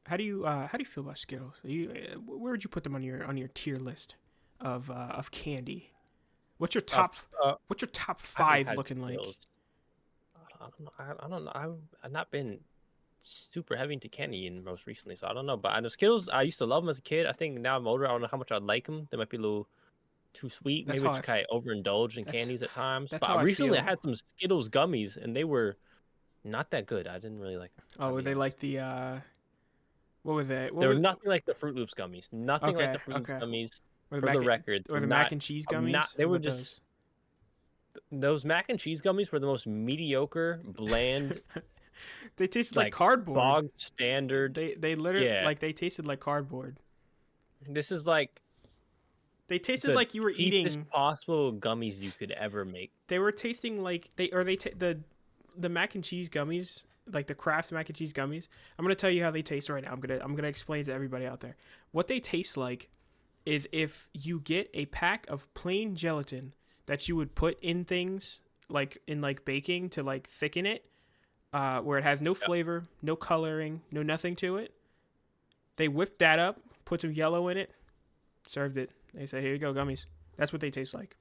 How do you feel about Skittles? Where would you put them on your tier list of candy? What's your top five looking like? I don't know. I've not been super heavy into candy in most recently, so I don't know. But I know Skittles. I used to love them as a kid. I think now I'm older. I don't know how much I like them. They might be a little too sweet. Maybe just kind of overindulged in candies at times. But recently I had some Skittles gummies, and they were not that good. I didn't really like them. Oh, were they like the what were they? They were nothing like the Fruit Loops gummies. Nothing like the Fruit Loops gummies. Or for the record, or the mac and cheese gummies. They were just those mac and cheese gummies were the most mediocre, bland. They tasted like cardboard. Bog standard. They literally like they tasted like cardboard. This is like they tasted like you were eating possible gummies you could ever make. They were tasting like the mac and cheese gummies, like the Kraft mac and cheese gummies. I'm gonna tell you how they taste right now. I'm gonna explain to everybody out there what they taste like. Is if you get a pack of plain gelatin that you would put in things like in like baking to like thicken it, where it has no Yep. flavor, no coloring, no nothing to it. They whipped that up, put some yellow in it, served it. They say, "Here you go, gummies." That's what they taste like.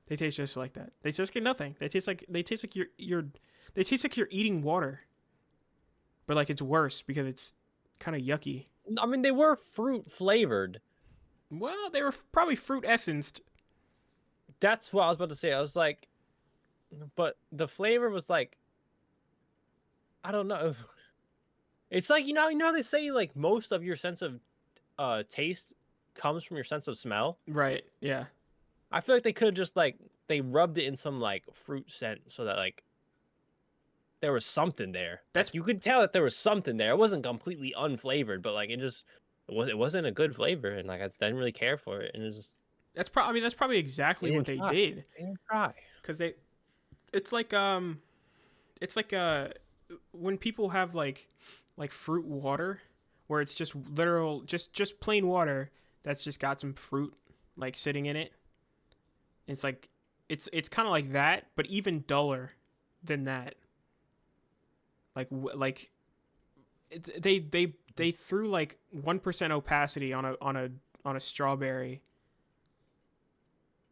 They taste just like that. They taste like nothing. They taste like they taste like you're eating water, but like it's worse because it's kind of yucky. I mean, they were fruit flavored. Well, they were probably fruit essenced. That's what I was about to say. I was like, but the flavor was like, I don't know. It's like you know how they say like most of your sense of taste comes from your sense of smell. Right. Yeah. I feel like they could have just like they rubbed it in some like fruit scent so that like there was something there. That's Like you could tell that there was something there. It wasn't completely unflavored, but like it wasn't a good flavor, and like I didn't really care for it, and I mean, that's probably they exactly what didn't they try. did. They didn't try. Cause it's like it's like when people have like fruit water, where it's just literal, just plain water that's just got some fruit like sitting in it. It's like it's kind of like that, but even duller than that. Like they threw like 1% opacity on a strawberry,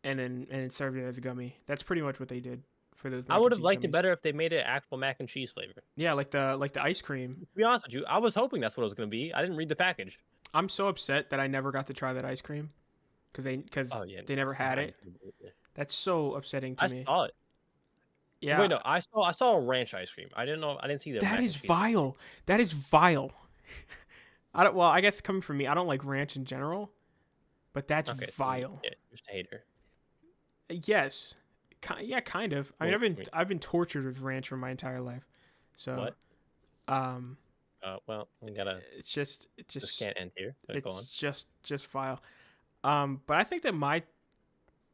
and served it as a gummy. That's pretty much what they did for those I mac would and have cheese liked it gummies. better if they made it actual mac and cheese flavor. Yeah, like the ice cream. To be honest with you, I was hoping that's what it was going to be. I didn't read the package. I'm so upset that I never got to try that ice cream because Oh yeah, they never had it. That's so upsetting to I me. saw it. Yeah, Wait, no, I saw a ranch ice cream. I didn't know. I didn't see the that mac is and cheese. vile. That is vile. I don't. Well, I guess coming from me, I don't like ranch in general, but that's Okay, so vile. yeah, you're just a hater. Yes, yeah, kind of. I mean, Wait. I've been tortured with ranch for my entire life, so What? um, Well, we gotta. it's just This can't end here. But go on. it's just vile. But I think that my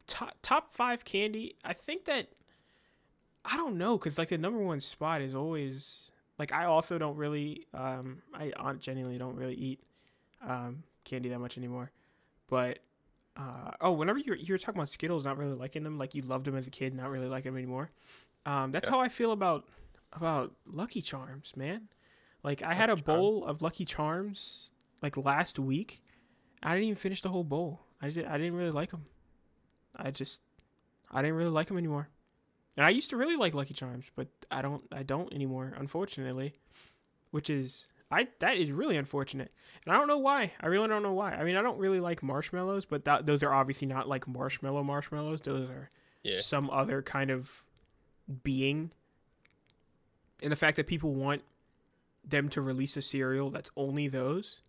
top five candy, I think that I don't know, cause like the number one spot is always like I also don't really I genuinely don't really eat candy that much anymore, but oh, whenever you were talking about Skittles, not really liking them, like you loved them as a kid, not really liking them anymore. That's Yeah. how I feel about Lucky Charms, man. Like I had a Lucky Charms? bowl of Lucky Charms like last week. I didn't even finish the whole bowl. I didn't really like them. I didn't really like them anymore. And I used to really like Lucky Charms, but I don't anymore, unfortunately. Which is that is really unfortunate. And I don't know why. I really don't know why. I mean, I don't really like marshmallows, but those are obviously not like marshmallows. Those are Yeah. some other kind of being. And the fact that people want them to release a cereal that's only those,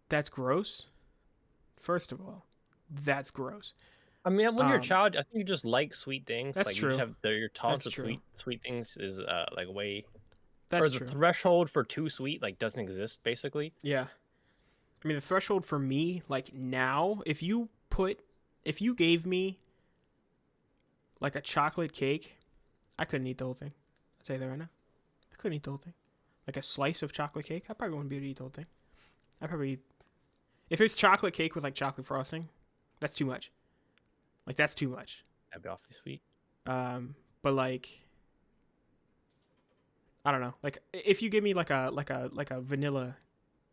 that's gross. First of all, that's gross. I mean, when you're a Um, child, I think you just like sweet things. That's Like you true. just have your tolerance That's with true. sweet things is like way or That's the true. threshold for too sweet like doesn't exist basically. Yeah. I mean, the threshold for me, like now, if you gave me like a chocolate cake, I couldn't eat the whole thing. I'll tell you that right now. I couldn't eat the whole thing. Like a slice of chocolate cake, I probably wouldn't be able to eat the whole thing. I probably, if it's chocolate cake with like chocolate frosting, that's too much. Like that's too much. That'd be awfully sweet. But like, I don't know. Like if you give me like a vanilla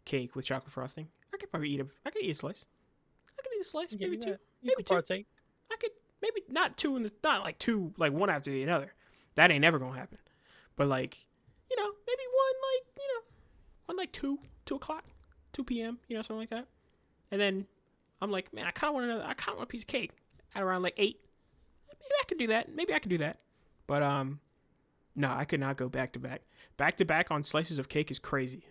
cake with chocolate frosting, I could eat a slice. I could eat a slice, Yeah, maybe two, you maybe can two. partake. I could maybe not two not like two, like one after the other. That ain't never gonna happen. But like, maybe one like one like 2 o'clock, 2 p.m. Something like that. And then I'm like, man, I kind of want a piece of cake at around like 8. Maybe I could do that. But no, I could not go back to back. Back to back on slices of cake is crazy.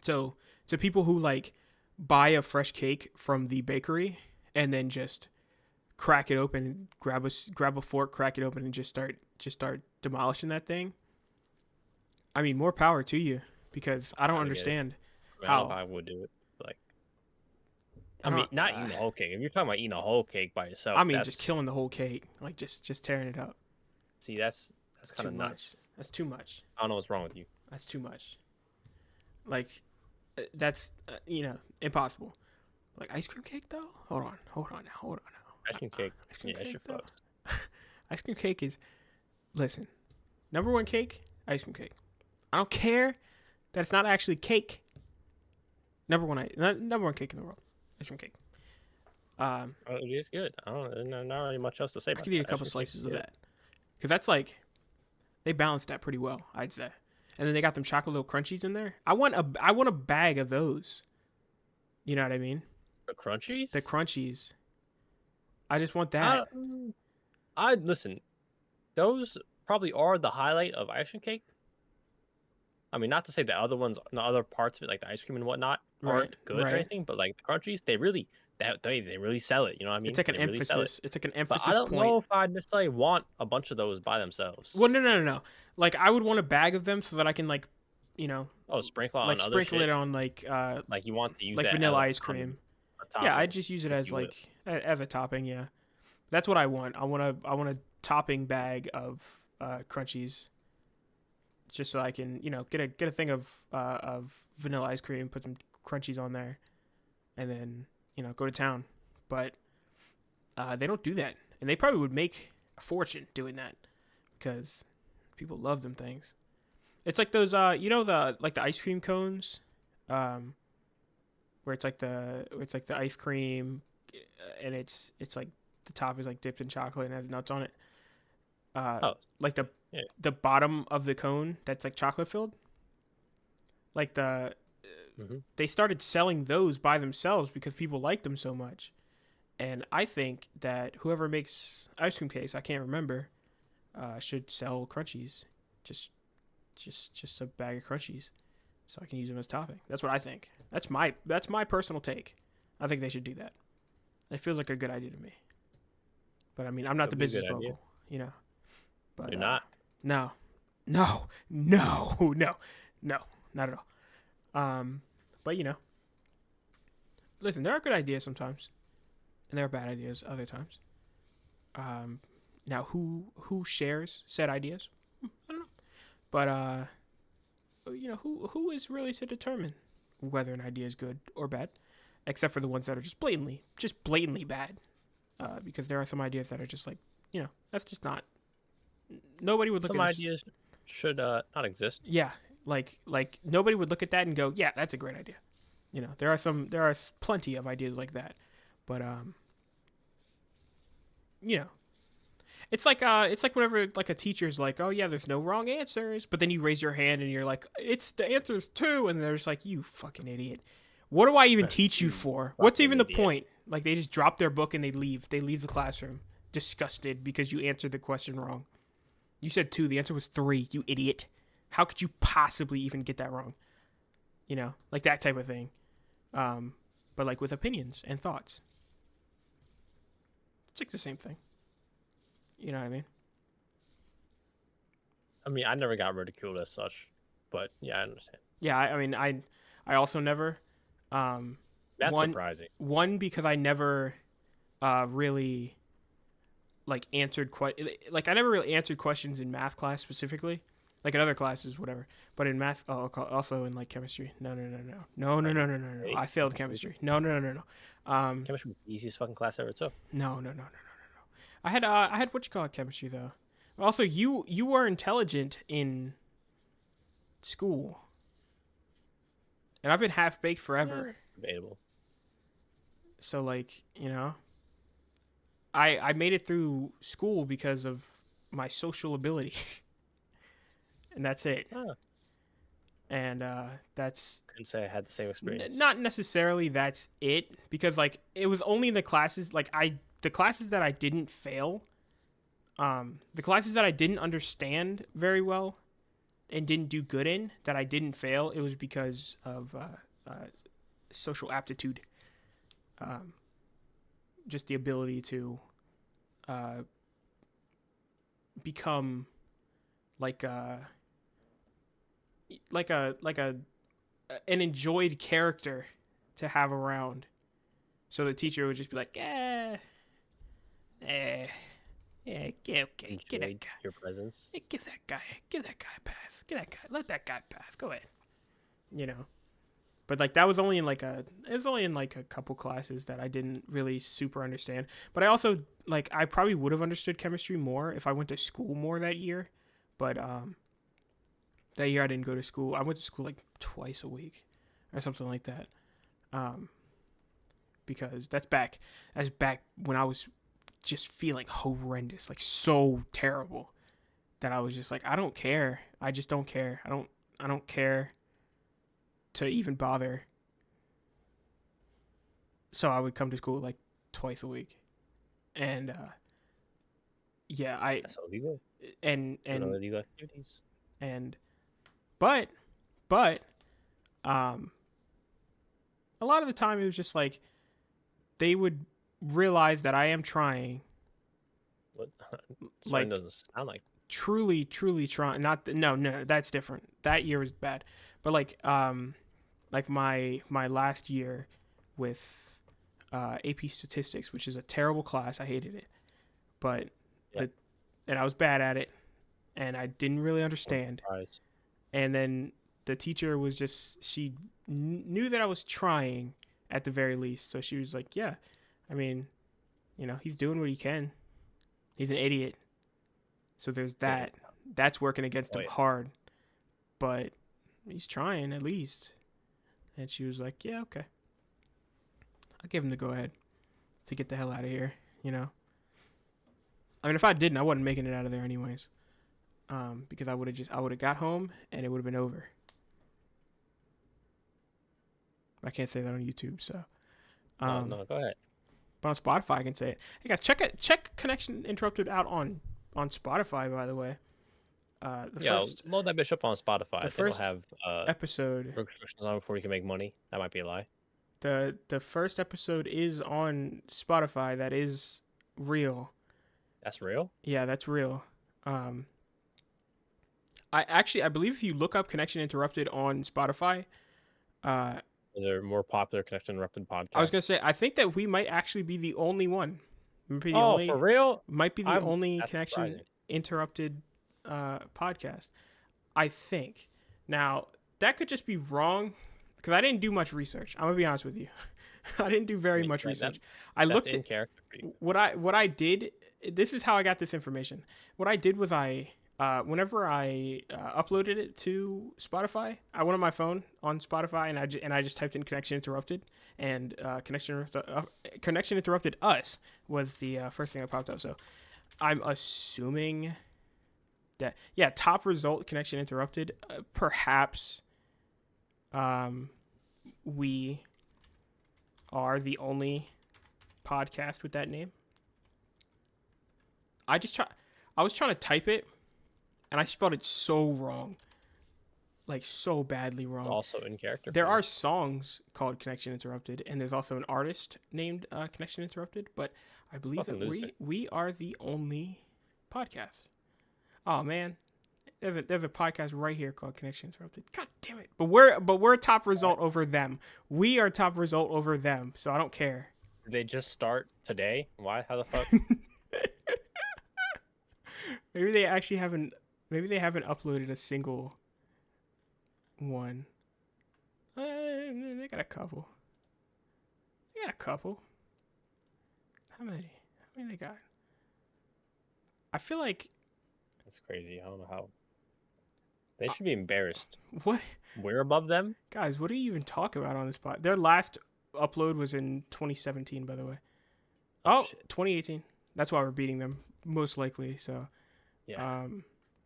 So to people who like buy a fresh cake from the bakery and then just crack it open, grab a fork, crack it open, and just start demolishing that thing. I mean, more power to you, because I don't understand I don't know how. if I would do it. Like, I I mean, don't. not eating the whole cake. If you're talking about eating a whole cake by yourself, I mean, that's just killing the whole cake, like just tearing it up. see, that's kind Too of much. nuts. That's too much. I don't know what's wrong with you. That's too much. Like, that's impossible. Like ice cream cake though. Hold on now. Ice cream cake, Ice cream yeah, it's cake your though. fucks. Ice cream cake is, listen, number one cake, ice cream cake. I don't care that it's not actually cake. Number one cake in the world, ice cream cake. It is good. I don't know, not really much else to say I about could eat a that. couple slices of that, because that's like, they balanced that pretty well, I'd say. And then they got them chocolate little crunchies in there. I want a bag of those. You know what I mean? The crunchies. The crunchies. I just want that. I listen. Those probably are the highlight of ice cream cake. I mean, not to say the other ones, the other parts of it, like the ice cream and whatnot, aren't good or anything, but like the crunchies, they really sell it. You know what I mean? It's like an they emphasis. Really sell it. It's like an But emphasis I don't point. know if I necessarily want a bunch of those by themselves. Well, no. Like I would want a bag of them so that I can like, sprinkle like on sprinkle other shit. it on like you want to use like that vanilla as ice cream. Yeah, I just use it as like as a topping. Yeah, that's what I want. I want a topping bag of crunchies, just so I can get a thing of vanilla ice cream, put some crunchies on there, and then go to town. But they don't do that, and they probably would make a fortune doing that because people love them things. It's like those the ice cream cones, where it's like the ice cream, and it's like the top is like dipped in chocolate and has nuts on it. Like the bottom of the cone that's like chocolate filled. Like they started selling those by themselves because people like them so much. And I think that whoever makes ice cream cakes, I can't remember, should sell crunchies. Just a bag of crunchies, so I can use them as topping. That's what I think. That's my personal take. I think they should do that. It feels like a good idea to me. But I mean, I'm not the business vocal, But you're not. No, not at all. But listen, there are good ideas sometimes, and there are bad ideas other times. Now who shares said ideas? I don't know. But who is really to determine whether an idea is good or bad, except for the ones that are just blatantly bad. Because there are some ideas that are just like, that's just not. Nobody would look some at ideas should not exist. Yeah, like nobody would look at that and go, yeah, that's a great idea. There are plenty of ideas like that, but it's like whenever like a teacher's like, oh yeah, there's no wrong answers, but then you raise your hand and you're like, it's the answer's two, and they're just like, you fucking idiot. What do I even teach you for? What's even the point? Like they just drop their book and they leave. They leave the classroom disgusted because you answered the question wrong. You said 2. The answer was 3. You idiot. How could you possibly even get that wrong? Like that type of thing. But like with opinions and thoughts. It's like the same thing. You know what I mean? I mean, I never got ridiculed as such, but yeah, I understand. Yeah, I mean, I also never. That's surprising. One, because I never really answered I never really answered questions in math class specifically, like in other classes, whatever. But in math, also in like chemistry. No. I failed chemistry. No. Chemistry was the easiest fucking class ever too. No. I had what you call it chemistry though. Also, you were intelligent in school, and I've been half baked forever. Debatable. So I made it through school because of my social ability, and that's it. Oh. And that's couldn't say I had the same experience. Not necessarily that's it, because it was only in the classes the classes that I didn't fail, the classes that I didn't understand very well and didn't do good in, that I didn't fail. It was because of social aptitude, just the ability to become an enjoyed character to have around. So the teacher would just be like, get that guy. Your presence. Give that guy a pass. Let that guy pass. Go ahead. But like that was only in like a couple classes that I didn't really super understand. But I also like I probably would have understood chemistry more if I went to school more that year. But that year I didn't go to school. I went to school like twice a week or something like that. Because that's back when I was just feeling horrendous, like so terrible that I was just like, I don't care. I just don't care. I don't care to even bother. So I would come to school like twice a week. And yeah, That's illegal. and Illegal activities. And but um a lot of the time it was just like they would realize that I am trying. What? Like doesn't sound like truly trying. Not no, that's different. That year was bad. But like my last year with AP statistics, which is a terrible class. I hated it. But and I was bad at it and I didn't really understand. And then the teacher was just she knew that I was trying at the very least. So she was like, "Yeah, I mean, he's doing what he can. He's an idiot. So there's that. That's working against him hard. But he's trying at least." And she was like, "Yeah, okay. I'll give him the go ahead to get the hell out of here, I mean, if I didn't, I wasn't making it out of there anyways. Because I would have got home and it would have been over. I can't say that on YouTube, so. No, go ahead. But on Spotify, I can say it. Hey guys, check Connection Interrupted out on Spotify, by the way. Load that bitch up on Spotify. The first have episode restrictions on before you can make money. That might be a lie. The first episode is on Spotify. That is real. That's real? Yeah, that's real. I believe if you look up Connection Interrupted on Spotify, they're more popular Connection Interrupted podcasts. I was gonna say I think that we might actually be the only one. For real? Might be the only Connection Interrupted podcast. I think. Now that could just be wrong because I didn't do much research. I'm gonna be honest with you. I didn't do very much research. I looked at what I did. This is how I got this information. What I did was whenever I uploaded it to Spotify, I went on my phone on Spotify and I just typed in Connection Interrupted, and Connection Interrupted Us was the first thing that popped up. So I'm assuming that top result Connection Interrupted. Perhaps we are the only podcast with that name. I was trying to type it, and I spelled it so wrong, like so badly wrong. It's also in character. There are songs called Connection Interrupted, and there's also an artist named Connection Interrupted. But I believe that we are the only podcast. Oh man, there's a podcast right here called Connection Interrupted. God damn it! But we're top result over them. We are top result over them. So I don't care. Did they just start today? Why? How the fuck? Maybe they actually haven't. Maybe they haven't uploaded a single one. They got a couple. How many they got? I feel like that's crazy. I don't know how. They should be embarrassed. What? We're above them, guys. What do you even talk about on this pod? Their last upload was in 2017, by the way. Oh, 2018. That's why we're beating them, most likely. So. Yeah.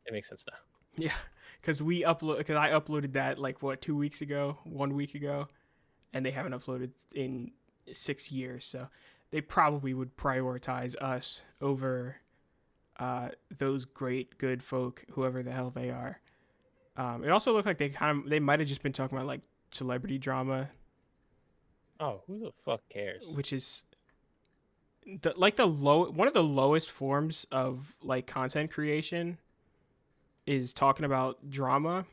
It makes sense now. Yeah, because I uploaded that like 1 week ago, and they haven't uploaded in 6 years. So they probably would prioritize us over those great good folk, whoever the hell they are. It also looked like they might have just been talking about like celebrity drama. Oh, who the fuck cares? Which is one of the lowest forms of like content creation is talking about drama.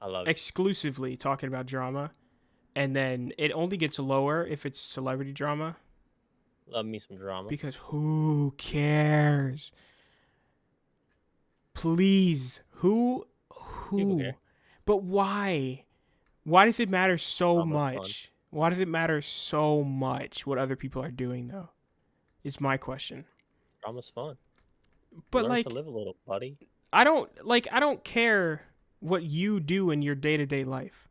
I love it. Exclusively talking about drama, and then it only gets lower if it's celebrity drama. Love me some drama. Because who cares? Please, who? People care. But why? Why does it matter so Drama's fun. much? Why does it matter so much what other people are doing though? Is my question. Drama's fun. But Learn to like, live a little, buddy. I don't care what you do in your day-to-day life.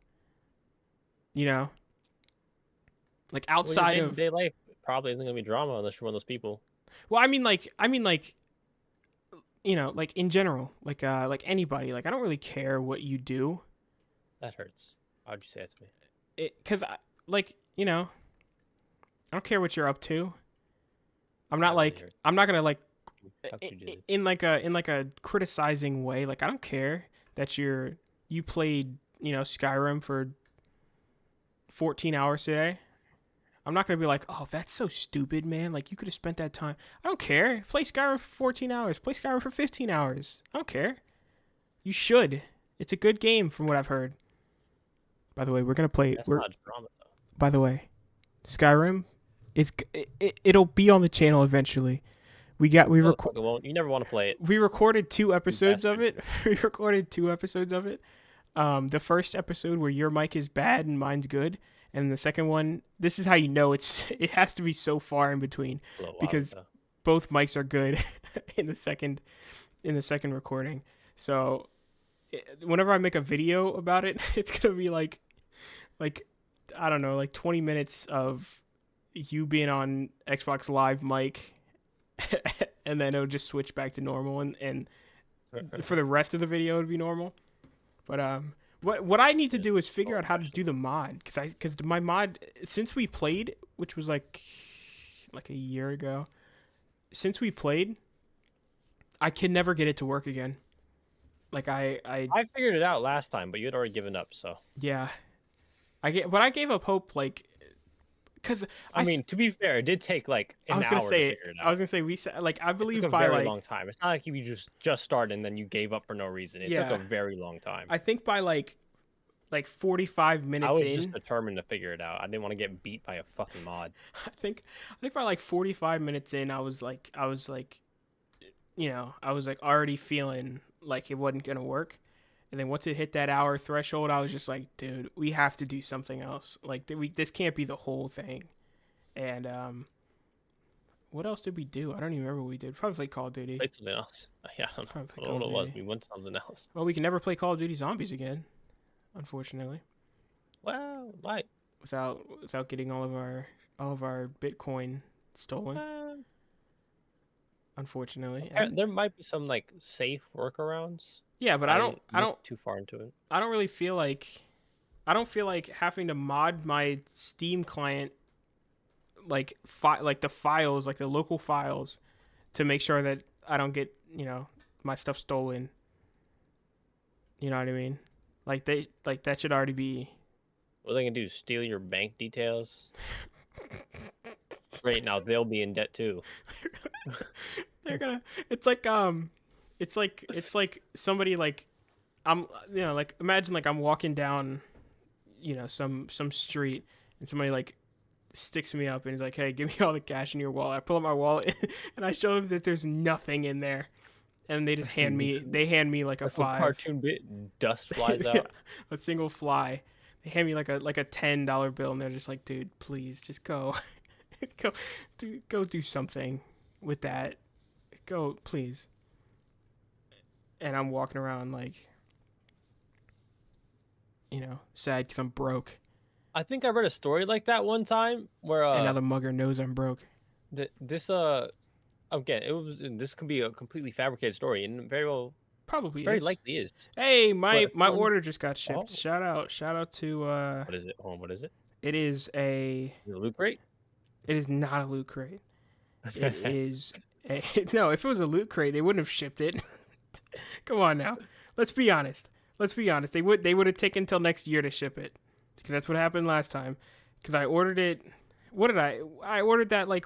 You know? Like Well, your outside of day-to-day life probably isn't gonna be drama unless you're one of those people. well, I mean like you know, like in general, like anybody, like I don't really care what you do. That hurts. Why'd you say that to me? Cuz like, you know, I don't care what you're up to. That really hurts. I'm not going to like How could you do this? in like a criticizing way. Like I don't care that you played, you know, Skyrim for 14 hours today. I'm not going to be like, "Oh, that's so stupid, man. Like you could have spent that time." I don't care. Play Skyrim for 14 hours. Play Skyrim for 15 hours. I don't care. You should. It's a good game from what I've heard. By the way, we're going to play That's not drama though. By the way, Skyrim it'll be on the channel eventually. We You never want to play it. we recorded 2 episodes of it. We recorded 2 episodes of it. The first episode where your mic is bad and mine's good, and the second one, this is how you know it has to be so far in between because both mics are good in the second recording. So whenever I make a video about it, it's gonna be like I don't know, like 20 minutes of you being on Xbox Live mic, and then it'll just switch back to normal, and for the rest of the video it'd be normal. But what I need to do is figure out how to do the mod, because my mod, since we played, which was like a year ago, since we played, I can never get it to work again. Like I figured it out last time, but you had already given up. So yeah, I gave up hope, like, because I mean, to be fair, it did take like an hour to figure it out. I was gonna say like I believe it took a by very like long time. It's not like you just started and then you gave up for no reason. It took a very long time. I think by like 45 minutes I was in, just determined to figure it out. I didn't want to get beat by a fucking mod. I think by like 45 minutes in, I was like, you know, I was like already feeling like it wasn't gonna work. And then once it hit that hour threshold, I was just like, dude, we have to do something else. Like, this can't be the whole thing. And what else did we do? I don't even remember what we did. Probably play Call of Duty. Played something else. Yeah, I don't know what it was. We went to something else. Well, we can never play Call of Duty Zombies again, unfortunately. Well, why? Without getting all of our Bitcoin stolen. Unfortunately, there might be some like safe workarounds. Yeah, but I don't too far into it. I don't really feel like having to mod my Steam client, like the files, like the local files, to make sure that I don't get, you know, my stuff stolen. You know what I mean? Like that should already be. What they can do is steal your bank details. Great, now they'll be in debt too. They're gonna. It's like somebody, like, I'm, you know, like, imagine like I'm walking down, you know, some street, and somebody like sticks me up and is like, "Hey, give me all the cash in your wallet." I pull up my wallet and I show them that there's nothing in there, and they just hand me like a $5. Cartoon bit, dust flies out. Yeah, a single fly. They hand me like a $10 bill, and they're just like, "Dude, please, just go, go do something with that. Go, please." And I'm walking around like, you know, sad because I'm broke. I think I read a story like that one time where and now the mugger knows I'm broke. This could be a completely fabricated story, and very likely is. Hey, my order just got shipped. Oh. Shout out to what is it? What is it? It is a loot crate. It is not a loot crate. It is no. If it was a loot crate, they wouldn't have shipped it. Come on now. Let's be honest. They would have taken until next year to ship it, because that's what happened last time. Because I ordered it. What did I ordered that like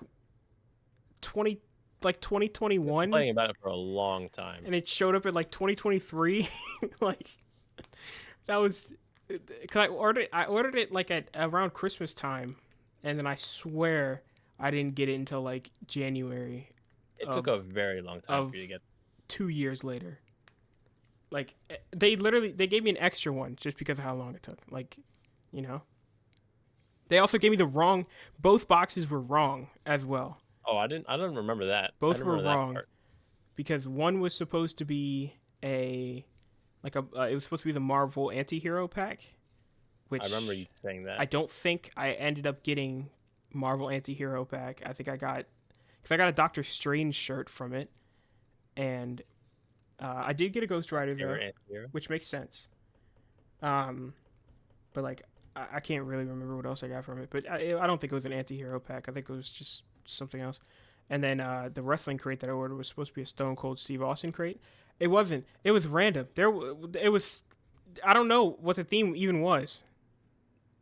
2021. Playing about it for a long time, and it showed up at like 2023. Like, that was because I ordered it like at around Christmas time, and then I swear I didn't get it until like January. It took a very long time for you to get. 2 years later. Like, they gave me an extra one just because of how long it took. Like, You know. They also gave me the wrong. Both boxes were wrong as well. Oh, I don't remember that. I Both didn't were remember that wrong part. because one was supposed to be it was supposed to be the Marvel anti-hero pack, I remember you which saying that. I don't think I ended up getting Marvel anti-hero pack. I think I got because I got a Doctor Strange shirt from it, and I did get a Ghost Rider though, Favorite anti-hero? which makes sense. Um, but like I can't really remember what else I got from it. But I don't think it was an anti-hero pack. I think it was just something else. And then the wrestling crate that I ordered was supposed to be a Stone Cold Steve Austin crate. It wasn't. It was random. It was. I don't know what the theme even was.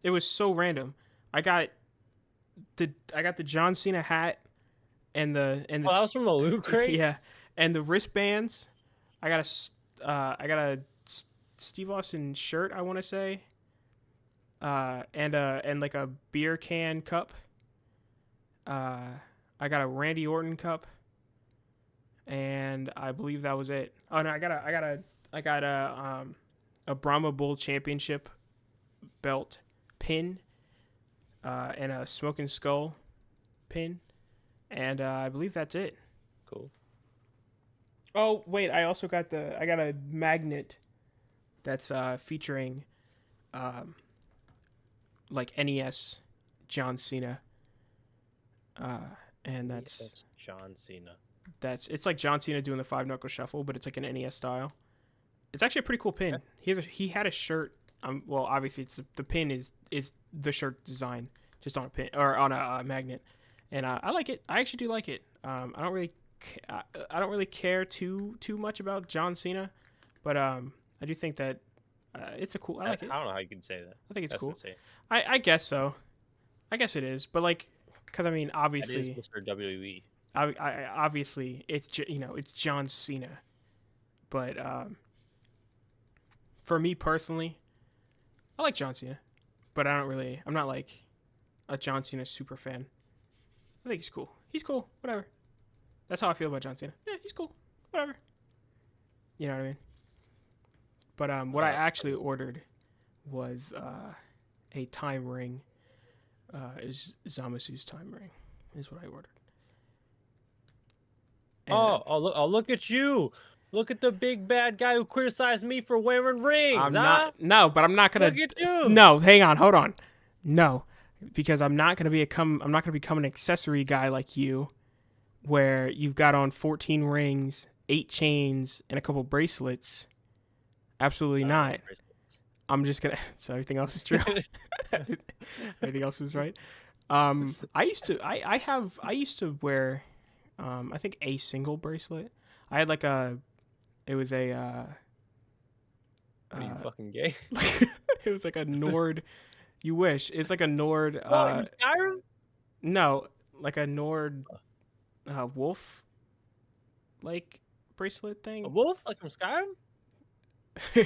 It was so random. I got the John Cena hat Oh, that was from the loot crate. yeah, and the wristbands. I got a Steve Austin shirt. I want to say. And like a beer can cup. I got a Randy Orton cup, and I believe that was it. Oh no, I got a Brahma Bull Championship belt pin, and a Smoking Skull pin, and I believe that's it. Cool. Oh wait, I got a magnet that's featuring like NES John Cena. And that's John Cena. It's like John Cena doing the 5-knuckle shuffle, but it's like an NES style. It's actually a pretty cool pin. Yeah. He had a shirt. Well, obviously it's the pin is the shirt design just on a pin or on a magnet, and I like it. I actually do like it. I don't really care too much about John Cena, but I do think that it's a cool. I like it. I don't know how you can say that. I think it's That's cool. insane. I guess so. I guess it is, but like, because I mean, obviously, that is Mr. WWE. Obviously, it's it's John Cena, but for me personally, I like John Cena, but I'm not like a John Cena super fan. I think he's cool. He's cool. Whatever. That's how I feel about John Cena. Yeah, he's cool. Whatever. You know what I mean? But what I actually ordered was a time ring. Is Zamasu's time ring is what I ordered. And, look at you. Look at the big bad guy who criticized me for wearing rings. I'm not. No, but I'm not gonna. Look at you. No, hang on, hold on. No, because I'm not gonna become an accessory guy like you, where you've got on 14 rings, 8 chains, and a couple bracelets. Absolutely not. I'm just gonna. So everything else is true. Everything else was right. I used to wear, I think a single bracelet. I had like it was a. Are you fucking gay? It was like a Nord. You wish. It's like a Nord. Skyrim? No, like a Nord, wolf, like bracelet thing. A wolf, like from Skyrim?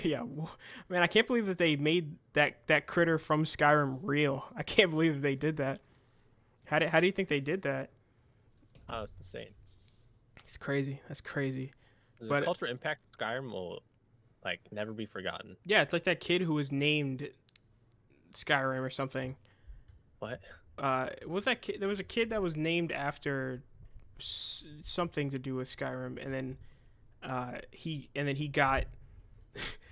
Yeah, man, I can't believe that they made that critter from Skyrim real. I can't believe that they did that. How do you think they did that? Oh, it's insane. It's crazy. That's crazy. The cultural impact of Skyrim will like never be forgotten. Yeah, it's like that kid who was named Skyrim or something. What? Was that kid? There was a kid that was named after something to do with Skyrim, and then he got.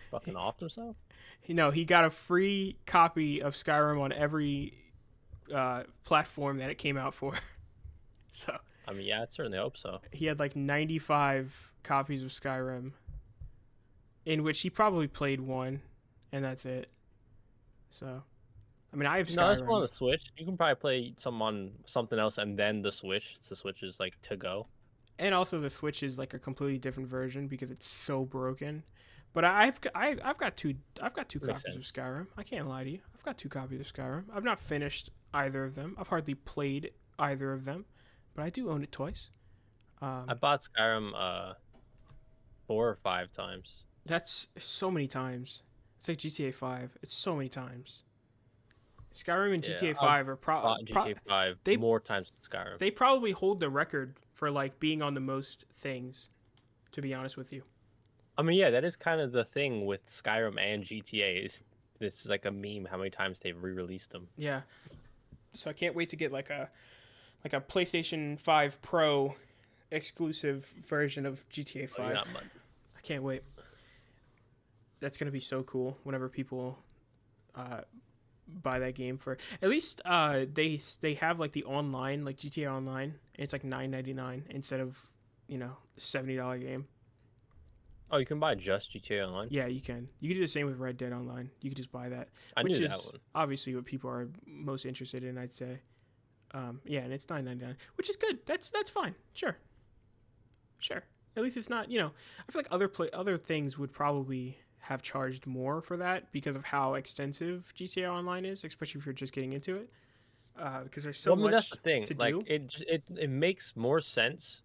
Fucking off himself? He got a free copy of Skyrim on every platform that it came out for. So I mean, yeah, I certainly hope so. He had like 95 copies of Skyrim, in which he probably played one, and that's it. So, I mean, I have Skyrim. No, that's one on the Switch. You can probably play some on something else and then the Switch. The Switch is like to go. And also the Switch is like a completely different version because it's so broken. But I've got two copies of Skyrim. I can't lie to you. I've got 2 copies of Skyrim. I've not finished either of them. I've hardly played either of them, but I do own it twice. I bought Skyrim 4 or 5 times. That's so many times. It's like GTA 5. It's so many times. Skyrim and GTA 5 are GTA 5 more times than Skyrim. They probably hold the record for like being on the most things, to be honest with you. I mean, yeah, that is kind of the thing with Skyrim and GTA is this is like a meme how many times they've re-released them. Yeah. So I can't wait to get like a PlayStation 5 Pro exclusive version of GTA 5. I can't wait. That's gonna be so cool whenever people buy that game for at least they have like the online like GTA Online. And it's like $9.99 instead of $70 game. Oh, you can buy just GTA Online? Yeah, you can. You can do the same with Red Dead Online. You can just buy that. I which knew is that one. Obviously what people are most interested in, I'd say. Yeah, and it's $9.99, which is good. That's fine. Sure. At least it's not. I feel like other things would probably have charged more for that because of how extensive GTA Online is, especially if you're just getting into it. Because there's so much that's the thing. to like, do. It makes more sense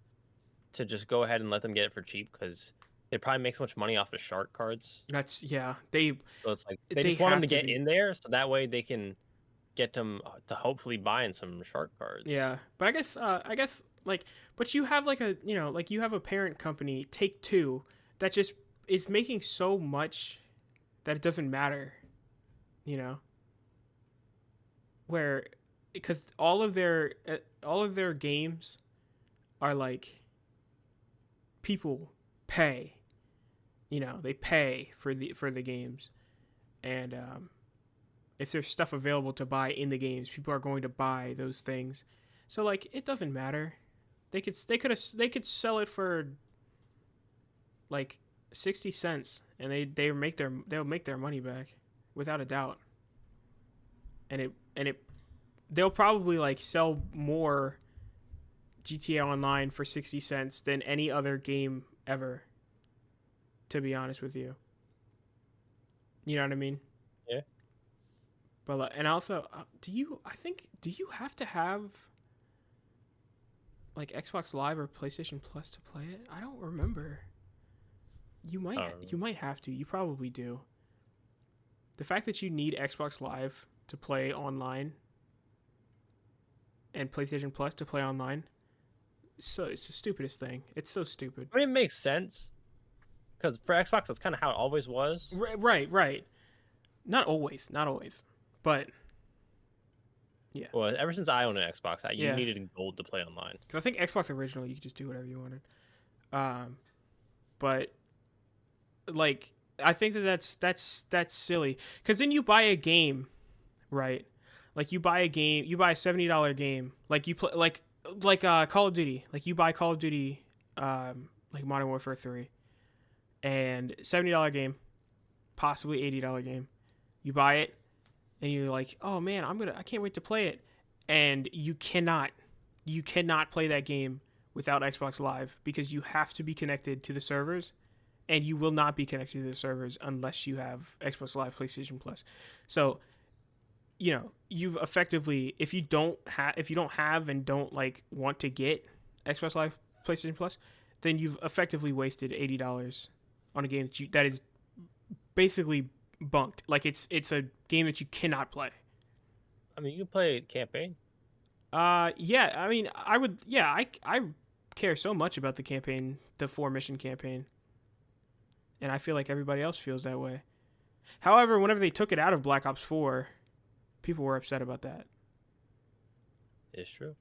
to just go ahead and let them get it for cheap because they probably make so much money off of shark cards. So it's like they just want them to get in there so that way they can get them to hopefully buying some shark cards. Yeah, but I guess but you have like you have a parent company, Take-Two, that just is making so much that it doesn't matter, where because all of their games are like people pay, they pay for the games, and if there's stuff available to buy in the games, people are going to buy those things. So like it doesn't matter. They could sell it for like 60 cents and they'll make their money back without a doubt. And they'll probably like sell more GTA Online for 60 cents than any other game ever, to be honest with you. You know what I mean? Yeah. But and also, do you have to have like Xbox Live or PlayStation Plus to play it? I don't remember. You might have to. You probably do. The fact that you need Xbox Live to play online and PlayStation Plus to play online, so it's the stupidest thing. It's so stupid. I mean, it makes sense because for Xbox, that's kind of how it always was. Right. Not always, but yeah. Well, ever since I owned an Xbox, you needed gold to play online. Because I think Xbox original, you could just do whatever you wanted. But like, I think that's silly. Because then you buy a game, right? Like you buy a $70 game. Like you play like Call of Duty. Like you buy Call of Duty, like Modern Warfare 3, and $70 game, possibly $80 game. You buy it, and you're like, oh man, I can't wait to play it, and you cannot play that game without Xbox Live because you have to be connected to the servers, and you will not be connected to the servers unless you have Xbox Live, PlayStation Plus. So, you've effectively, if you don't have and don't like want to get Xbox Live, PlayStation Plus, then you've effectively wasted $80 on a game that is basically bunked. Like it's a game that you cannot play. I mean, you can play campaign. Yeah. I mean, I would. Yeah, I care so much about the campaign, the 4-mission campaign, and I feel like everybody else feels that way. However, whenever they took it out of Black Ops 4, people were upset about that. It's true.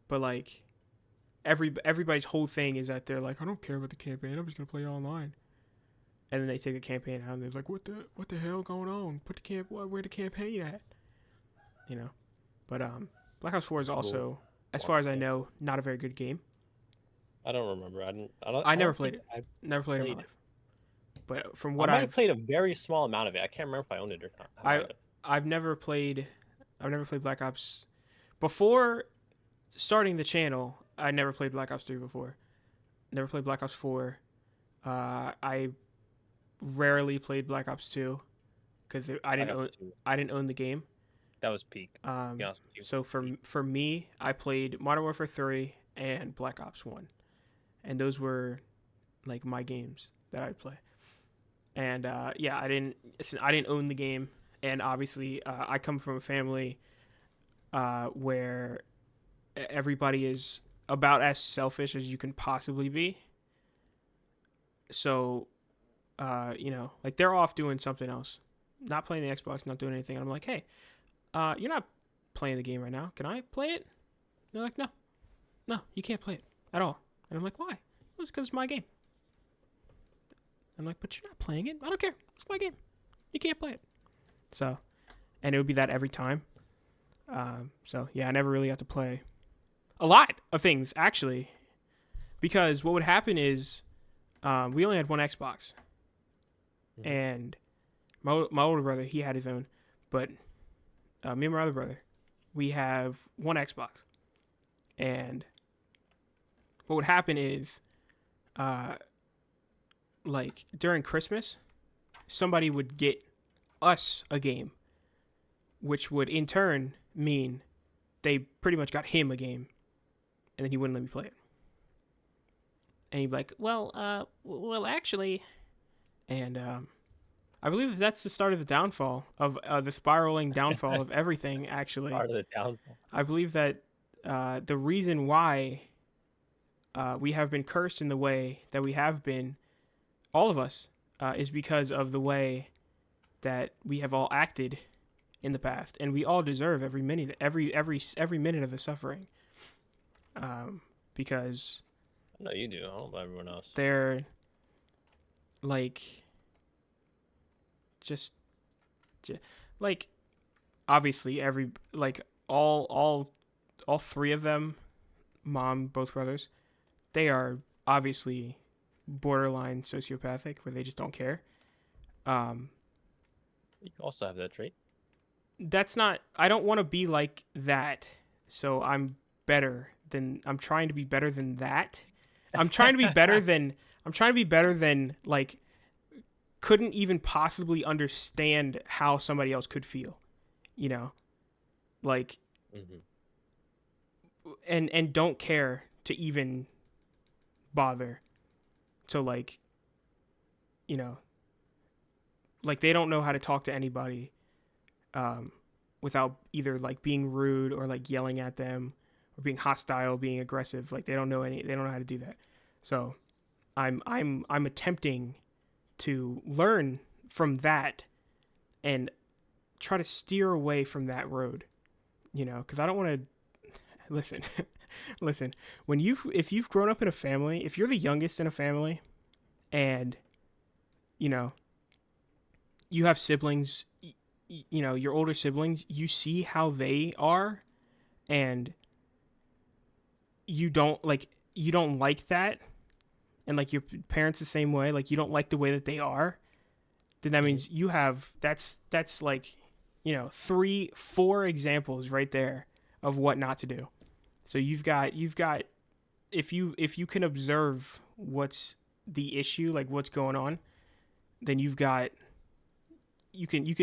But like, everybody's whole thing is that they're like, I don't care about the campaign. I'm just gonna play it online. And then they take the campaign out, and they're like, "What the hell going on? Where the campaign at?" But Black Ops 4 is also, as far as I know, not a very good game. I don't remember. I never played it. I never played it in my life. But from what I've played a very small amount of it. I can't remember if I owned it or not. I've never played Black Ops before starting the channel. I never played Black Ops 3 before. Never played Black Ops 4. I rarely played Black Ops 2 because I didn't own the game. That was peak. So for me, I played Modern Warfare 3 and Black Ops 1, and those were like my games that I'd play. And yeah, I didn't own the game, and obviously I come from a family where everybody is about as selfish as you can possibly be. So, like they're off doing something else. not playing the Xbox, not doing anything. And I'm like, hey, you're not playing the game right now. Can I play it? And they're like, no, you can't play it at all. And I'm like, why? Well, it's because it's my game. I'm like, but you're not playing it. I don't care. It's my game. You can't play it. So, and it would be that every time. So yeah, I never really got to play a lot of things actually, because what would happen is, we only had one Xbox, and my older brother, he had his own, but me and my other brother, we have one Xbox, and what would happen is, like during Christmas, somebody would get us a game, which would in turn mean they pretty much got him a game, and then he wouldn't let me play it. And he'd be like, well, actually, and I believe that's the start of the downfall of the spiraling downfall of everything. Actually, Part of the downfall. I believe that the reason why we have been cursed in the way that we have been, all of us, is because of the way that we have all acted in the past, and we all deserve every minute, every minute of the suffering. Because no, you do. I don't know about everyone else. They're like just like obviously all three of them, mom, both brothers, they are obviously borderline sociopathic where they just don't care. You also have that trait. That's not, I don't want to be like that. So I'm trying to be better than that. I'm trying to be better than like couldn't even possibly understand how somebody else could feel, you know, like, and don't care to even bother. So like, you know, like they don't know how to talk to anybody without either like being rude or like yelling at them or being hostile, being aggressive. Like they don't know how to do that. So I'm attempting to learn from that and try to steer away from that road, you know, because I don't want to listen, if you've grown up in a family, if you're the youngest in a family and, you know, you have siblings, you know, your older siblings, you see how they are and you don't like that, and like your parents the same way, like you don't like the way that they are, then that means you have that's like, you know, 3-4 examples right there of what not to do. So you've got if you can observe what's the issue, like what's going on, then you could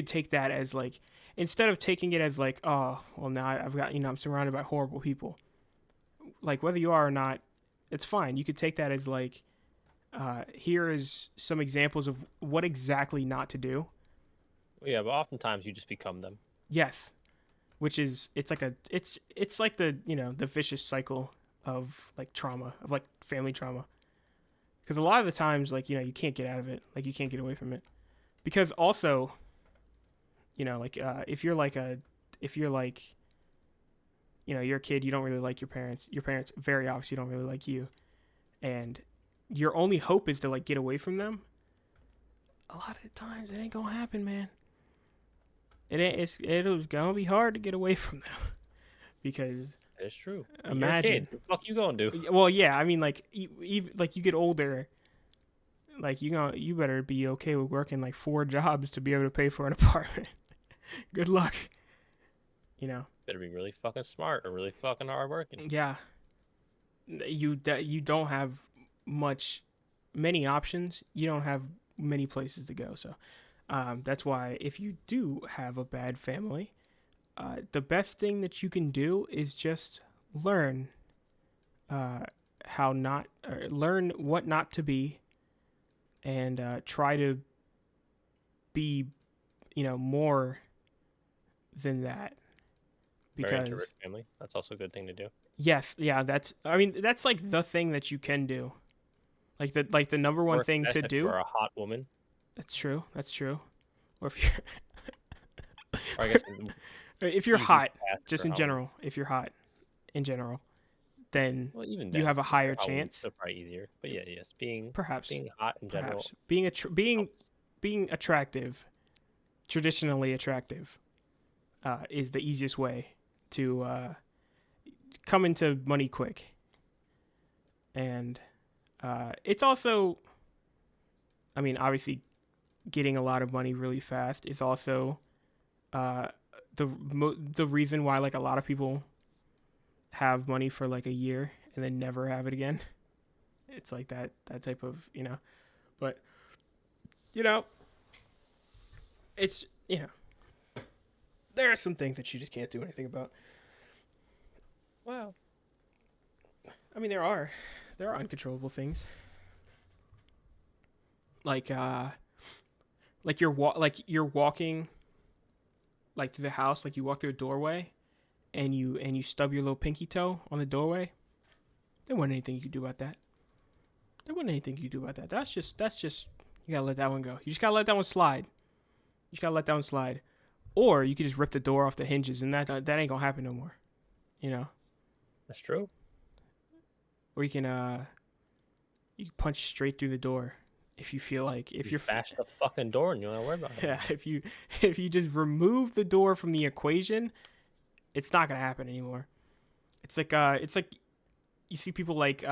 take that as like, instead of taking it as like, oh well, now I've got, you know, I'm surrounded by horrible people, like whether you are or not, it's fine. You could take that as like, here is some examples of what exactly not to do. Yeah, but oftentimes you just become them. Yes, which is, it's like the, you know, the vicious cycle of like trauma, of like family trauma. Because a lot of the times, like, you know, you can't get out of it, like you can't get away from it. Because also, you know, like if you're you know, you're a kid, you don't really like your parents very obviously don't really like you, and your only hope is to like get away from them. A lot of the times it ain't gonna happen, man. It's gonna be hard to get away from them because it's true. Imagine, you're a kid. What the fuck you gonna do? Well, yeah, I mean, like even like you get older, like you better be okay with working like 4 jobs to be able to pay for an apartment. Good luck. You know, better be really fucking smart or really fucking hardworking. Yeah, you don't have many options. You don't have many places to go. So that's why if you do have a bad family, the best thing that you can do is just learn learn what not to be, and try to be, you know, more than that. Because very into rich family, that's also a good thing to do. Yes, yeah, that's like the thing that you can do, like the number one thing to do. Or a hot woman. That's true. Or if you're Or I guess If you're easiest hot, path just for in Halloween. general, if you're hot in general, then Well, even you then, have a for higher Halloween, chance. still probably easier. But yeah, yes, Perhaps, being hot in general perhaps being helps. being attractive, traditionally attractive, is the easiest way to come into money quick, and it's also, I mean, obviously, getting a lot of money really fast is also uh, the reason why like a lot of people have money for like a year and then never have it again. It's like that type of, but you know it's, there are some things that you just can't do anything about. Wow. I mean, there are uncontrollable things like you're walking like through the house, like you walk through a doorway and you stub your little pinky toe on the doorway. There wasn't anything you could do about that. There wasn't anything you could do about that. That's just you gotta let that one go. You just gotta let that one slide. You just gotta let that one slide. Or you could just rip the door off the hinges, and that ain't gonna happen no more. You know. That's true. Or you can punch straight through the door if you feel like, if You you're bash the fucking door and you don't have to worry about it. yeah, if you just remove the door from the equation, it's not gonna happen anymore. It's like you see people like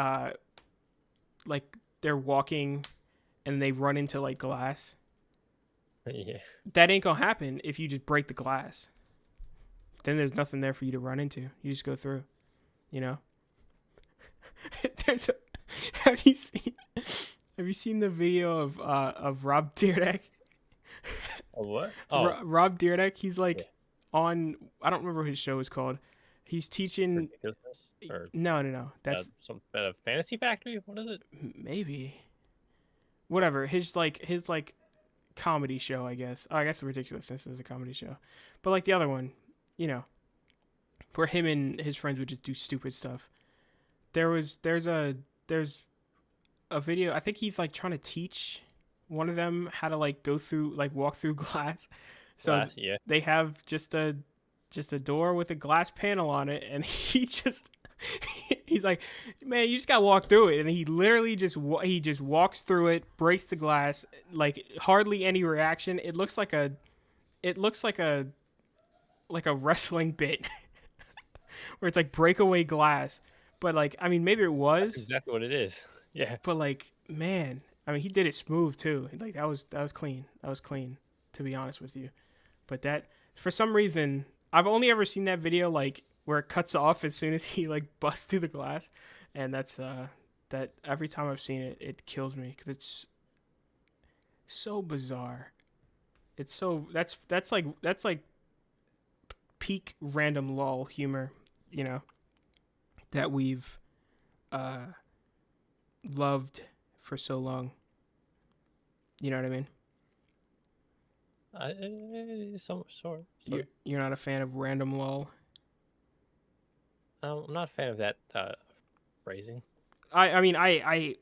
they're walking and they run into like glass. Yeah. That ain't gonna happen if you just break the glass. Then there's nothing there for you to run into. You just go through, you know. There's a, have you seen the video of Rob Dyrdek? Oh, what? Oh, Rob Dyrdek. He's yeah. like on, I don't remember what his show is called. He's teaching. Ridiculousness? Or No. That's some bit of Fantasy Factory? What is it? maybe whatever. His comedy show, I guess. Oh, I guess the Ridiculousness is a comedy show, but like the other one, you know, where him and his friends would just do stupid stuff. There's a video. I think he's like trying to teach one of them how to like walk through glass. So Glass, yeah. they have just a door with a glass panel on it, and he's like, man, you just gotta walk through it, and he literally just walks through it, breaks the glass, like hardly any reaction. It looks like a wrestling bit where it's like breakaway glass, but like, I mean, maybe it That's was, exactly what it is. Yeah. but like, man, I mean, he did it smooth too. Like that was clean. That was clean, to be honest with you. But that, for some reason, I've only ever seen that video like where it cuts off as soon as he like busts through the glass, and that's that every time I've seen it, it kills me because it's so bizarre. It's so that's like peak random lol humor, you know, that we've loved for so long. You know what I mean? Sort. You're not a fan of random lol. I'm not a fan of that phrasing. I mean I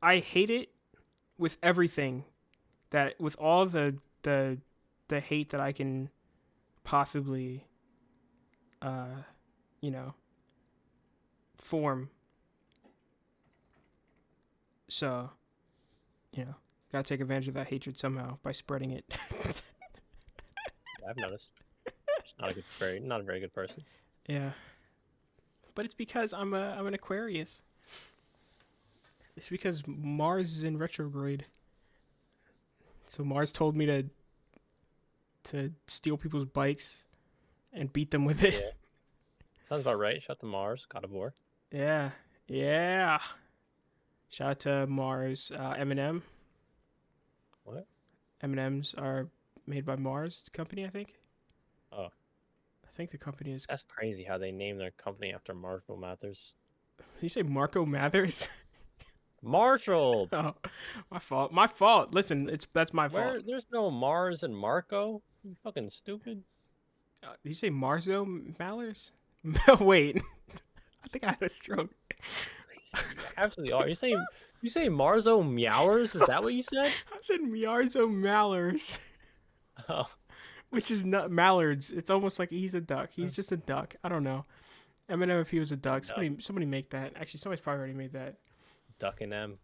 hate it with everything, that with all the hate that I can possibly you know, form. So, gotta take advantage of that hatred somehow by spreading it. I've noticed. She's not a very good person. Yeah, but it's because I'm an Aquarius. It's because Mars is in retrograde. So Mars told me to steal people's bikes and beat them with it. Yeah. Sounds about right. Shout out to Mars, God of War. Yeah. Shout out to Mars. M&M. What? M&Ms are made by Mars Company, I think. Oh. I think the company is. That's crazy how they name their company after Marshall Mathers. Did you say Marco Mathers? Marshall. Oh, my fault. Listen, that's my fault. There's no Mars and Marco. You fucking stupid. Did you say Marzo Mallers? Wait, I think I had a stroke. You absolutely are. You say Marzo Meowers? Is that what you said? I said Miarzo Mallers. Oh. which is not mallards. It's almost like he's a duck. He's just a duck. I don't know. Eminem, if he was a duck, Duck. somebody make that. Actually, somebody's probably already made that. Duck and M.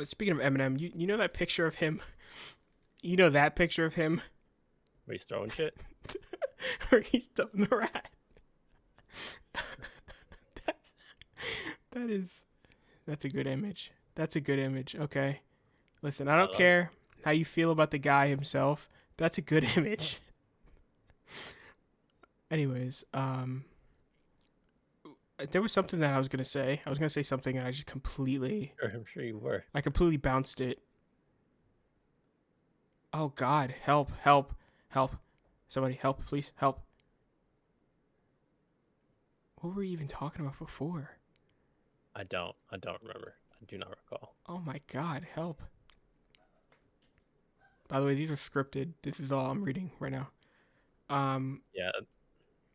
Speaking of Eminem, you know that picture of him? You know that picture of him Where he's throwing shit? where he's throwing the rat? That's a good image. That's a good image. Okay. Listen, I don't care how you feel about the guy himself. That's a good image. Anyways, there was something that I was gonna say. I was gonna say something and I just completely. I'm sure you were. I completely bounced it. Oh God! Help! Help! Help! Somebody help! Please help! What were we even talking about before? I don't remember. I do not recall. Oh my God! Help! By the way, these are scripted. This is all I'm reading right now. Yeah,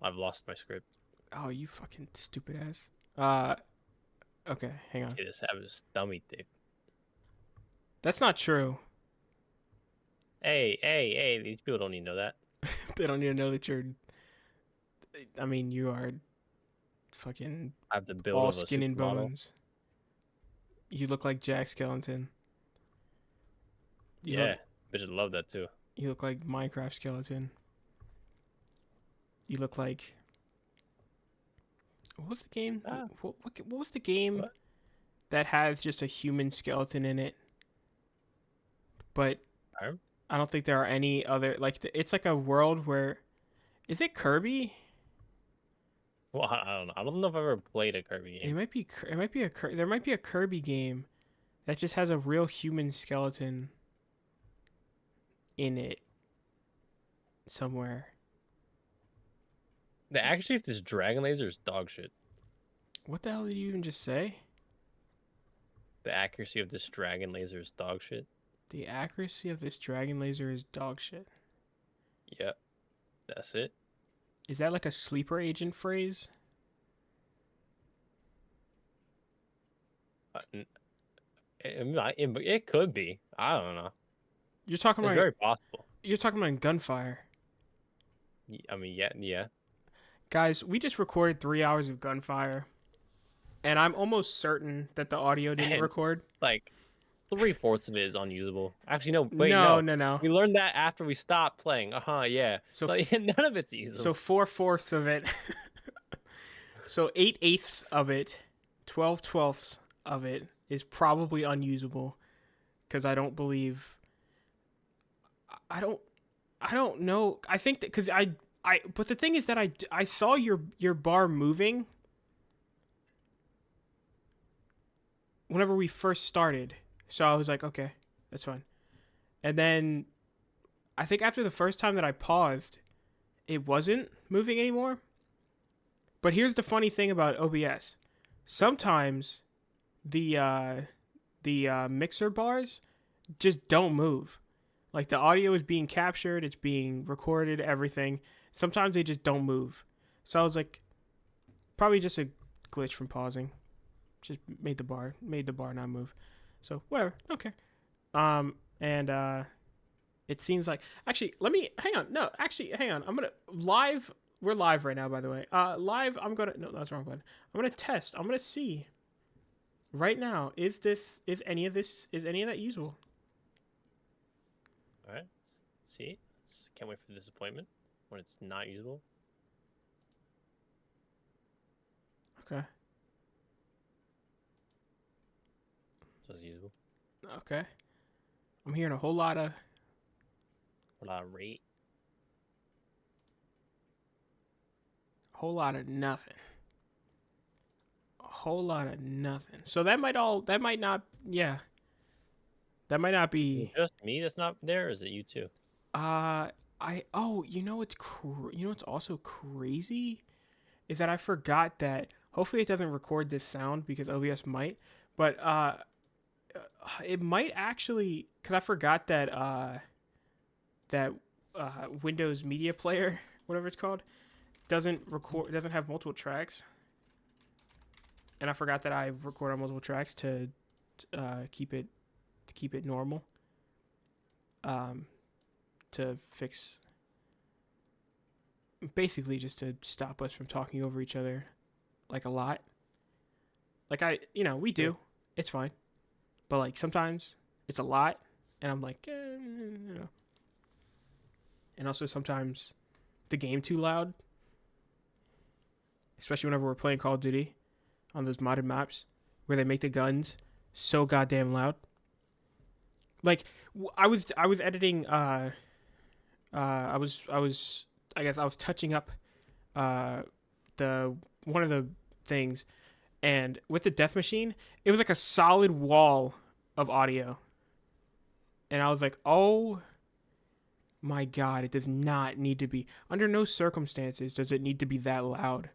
I've lost my script. Oh, you fucking stupid ass. Okay, hang on. He just have his dummy dick. That's not true. Hey! These people don't need to know that. They don't need to know that you're. I mean, you are. Fucking. I have the build all of a skin and supermodel. bones. You look like Jack Skellington. Yeah, bitches love that too. You look like Minecraft Skeleton. You look like. What was the game? What was the game that has just a human skeleton in it? But I don't think there are any other. Like it's like a world where, is it Kirby? Well, I don't know. I don't know if I've ever played a Kirby game. It might be. There might be a Kirby game that just has a real human skeleton in it somewhere. The accuracy of this dragon laser is dog shit. What the hell did you even just say? The accuracy of this dragon laser is dog shit. The accuracy of this dragon laser is dog shit. Yep. That's it. Is that like a sleeper agent phrase? It could be. I don't know. You're talking It's about very possible. You're talking about gunfire. I mean, yeah. Guys, we just recorded 3 hours of gunfire, and I'm almost certain that the audio didn't record. Like 3/4 of it is unusable. Actually, no. Wait, no. We learned that after we stopped playing. Yeah. So none of it's usable. So 4/4 of it. So 8/8 of it, 12/12 of it is probably unusable, because I don't believe. I don't know. I think that because but the thing is that I saw your bar moving whenever we first started. So I was like, okay, that's fine. And then I think after the first time that I paused, it wasn't moving anymore. But here's the funny thing about OBS. Sometimes the mixer bars just don't move. Like the audio is being captured, it's being recorded, everything. Sometimes they just don't move. So I was like, probably just a glitch from pausing. Just made the bar not move. So whatever, okay. And it seems like hang on. I'm gonna live. We're live right now, by the way. Live. That's the wrong button. I'm gonna test. I'm gonna see. Right now, is any of that usable? All right. Let's see. Can't wait for the disappointment when it's not usable. Okay. So it's usable. Okay. I'm hearing a whole lot of rate. A whole lot of nothing. A whole lot of nothing. So that might not be Just me that's not there, or is it you too? You know what's also crazy is that I forgot that hopefully it doesn't record this sound because OBS might, but it might actually, because I forgot that Windows Media Player, whatever it's called, doesn't have multiple tracks, and I forgot that I record on multiple tracks to keep it normal. To fix basically just to stop us from talking over each other like a lot. Like we do. It's fine. But like sometimes it's a lot and I'm like, And also sometimes the game too loud. Especially whenever we're playing Call of Duty on those modded maps where they make the guns so goddamn loud. Like I was editing I guess I was touching up the one of the things, and with the death machine, it was like a solid wall of audio. And I was like, "Oh my god, it does not need to be. Under no circumstances does it need to be that loud."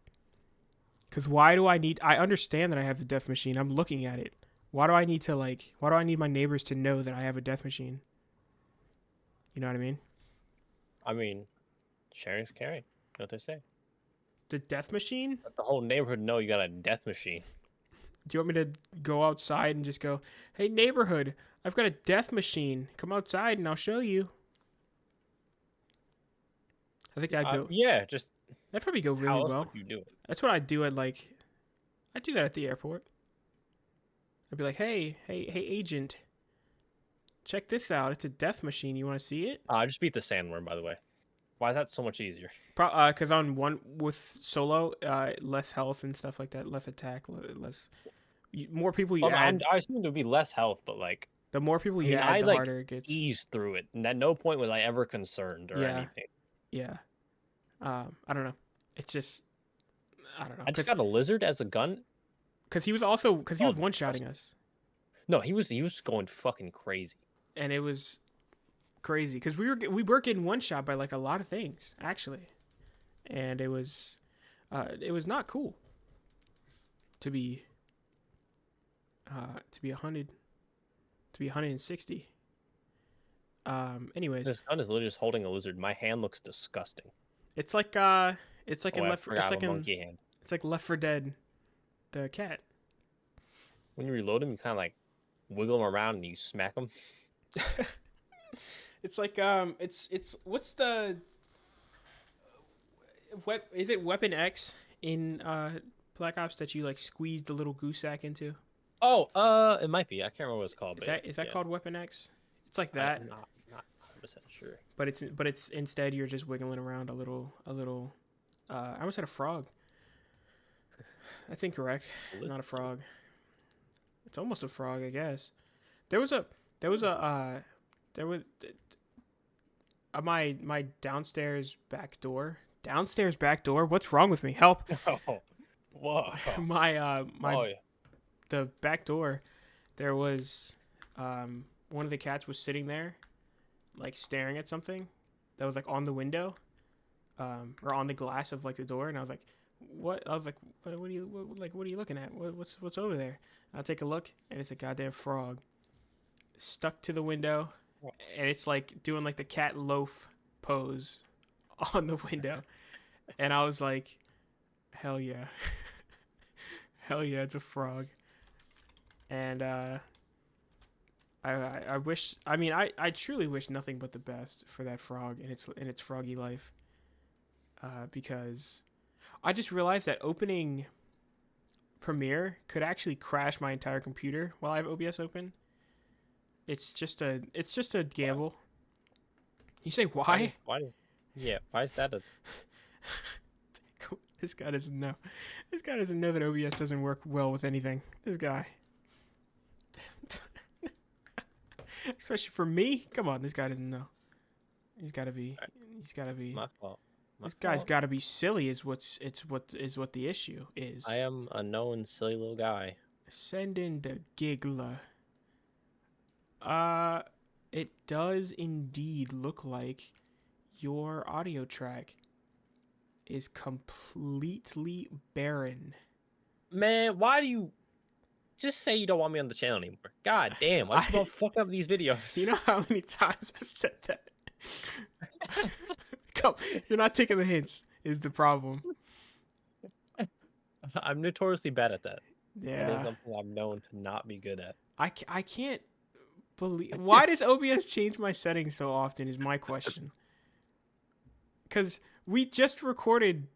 Cuz why do I understand that I have the death machine. I'm looking at it. Why do I need my neighbors to know that I have a death machine? You know what I mean? I mean, sharing's caring. You know what they say? The death machine? Let the whole neighborhood know you got a death machine. Do you want me to go outside and just go, "Hey neighborhood, I've got a death machine. Come outside and I'll show you." I think I'd go. Yeah, just That'd probably go really how else well. would you do it? That's what I'd do at I'd do that at the airport. I'd be like, "Hey, agent, check this out. It's a death machine. You want to see it?" I just beat the sandworm, by the way. Why is that so much easier? Because on one with solo, less health and stuff like that, less attack, less. More people you add. I assumed there would be less health, but like the more people you add, the harder it gets. Eased through it, and at no point was I ever concerned or anything. Yeah. I don't know. It's just I don't know. I just got a lizard as a gun. Because he was one-shotting us. No, he was going fucking crazy. And it was crazy because we were getting one shot by like a lot of things actually, and it was not cool to be 160. Anyways, this gun is literally just holding a lizard. My hand looks disgusting. It's like in Left. It's like Left 4 Dead, the cat. When you reload him, you kind of like wiggle him around and you smack him. It's like it's what's the is it Weapon X in Black Ops that you like squeeze the little goose sack into? Oh, it might be. I can't remember what it's called. Is that called Weapon X? It's like that. I'm not 100% sure. But it's instead you're just wiggling around a little. I almost had a frog. That's incorrect. Not a frog. It's almost a frog, I guess. There was my downstairs back door. Downstairs back door? What's wrong with me? Help! Oh, whoa. The back door. There was one of the cats was sitting there, like staring at something that was like on the window, or on the glass of like the door, and I was like, "What?" I was like, "What are you looking at? What's over there?" And I take a look, and it's a goddamn frog stuck to the window, and it's like doing like the cat loaf pose on the window, and I was like, "Hell yeah, hell yeah, it's a frog." And I wish. I mean, I truly wish nothing but the best for that frog in its froggy life. Because I just realized that opening Premiere could actually crash my entire computer while I have OBS open. It's just a gamble. You say why? Why is that a? This guy doesn't know. This guy doesn't know that OBS doesn't work well with anything. This guy. Especially for me. Come on, this guy doesn't know. He's gotta be. My fault. This guy's gotta be silly. Is what the issue is. I am a known silly little guy. Send in the giggler. It does indeed look like your audio track is completely barren. Man, why do you just say you don't want me on the channel anymore? God damn, why don't fuck up these videos? You know how many times I've said that? Come, you're not taking the hints is the problem. I'm notoriously bad at that. Yeah. It is something I'm known to not be good at. I can't believe... Why does OBS change my settings so often is my question. Because We just recorded.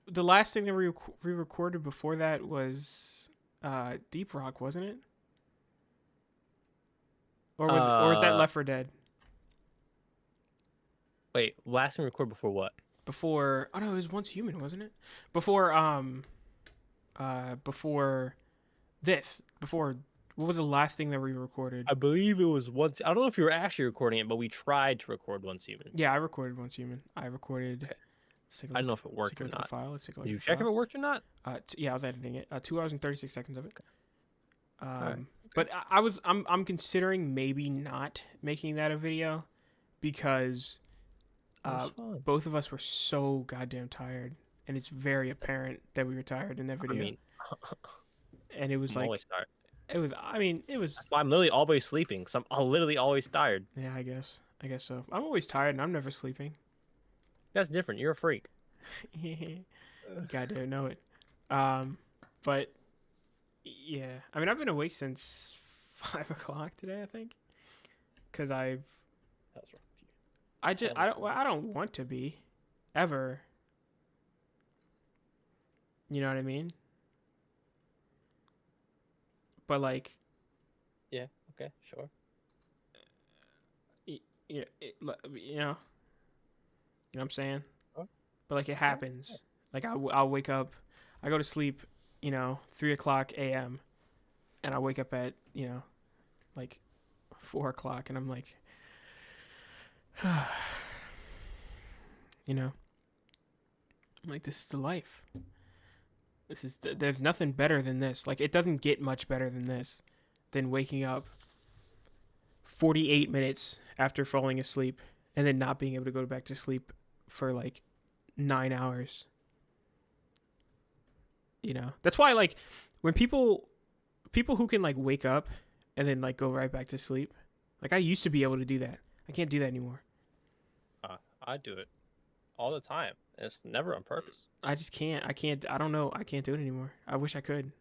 The last thing that we recorded before that was Deep Rock, wasn't it? Or is that Left 4 Dead? Wait, last thing we recorded before what? Before oh no, it was Once Human, wasn't it? Before this. Before what was the last thing that we recorded? I believe it was Once. I don't know if you were actually recording it, but we tried to record Once Human. Yeah, I recorded Once Human. I recorded. Okay. I don't know if it worked or not. File. Let's take a look. Did you check if it worked or not? Yeah, I was editing it. 2 hours and 36 seconds of it. Right. But I'm considering maybe not making that a video because both of us were so goddamn tired, and it's very apparent that we were tired in that video. I mean, and it was I'm like always tired. it was. I mean, it was. That's why I'm literally always sleeping. Cause I'm literally always tired. Yeah, I guess so. I'm always tired, and I'm never sleeping. That's different. You're a freak. Goddamn know it. But yeah, I mean, I've been awake since 5 o'clock today, I think, because That's wrong with you. I don't want to be, ever. You know what I mean? But like, yeah, okay, sure. You know what I'm saying? Huh? But like, it happens. Like I'll wake up, I go to sleep, 3 o'clock a.m. and I wake up at like 4 o'clock, and I'm like, I'm like, this is the life. There's nothing better than this. Like, it doesn't get much better than this, than waking up 48 minutes after falling asleep and then not being able to go back to sleep for like 9 hours. That's why, like, when people who can like wake up and then like go right back to sleep, like, I used to be able to do that. I can't do that anymore. I do it all the time. It's never on purpose. I just can't. I don't know. I can't do it anymore. I wish I could,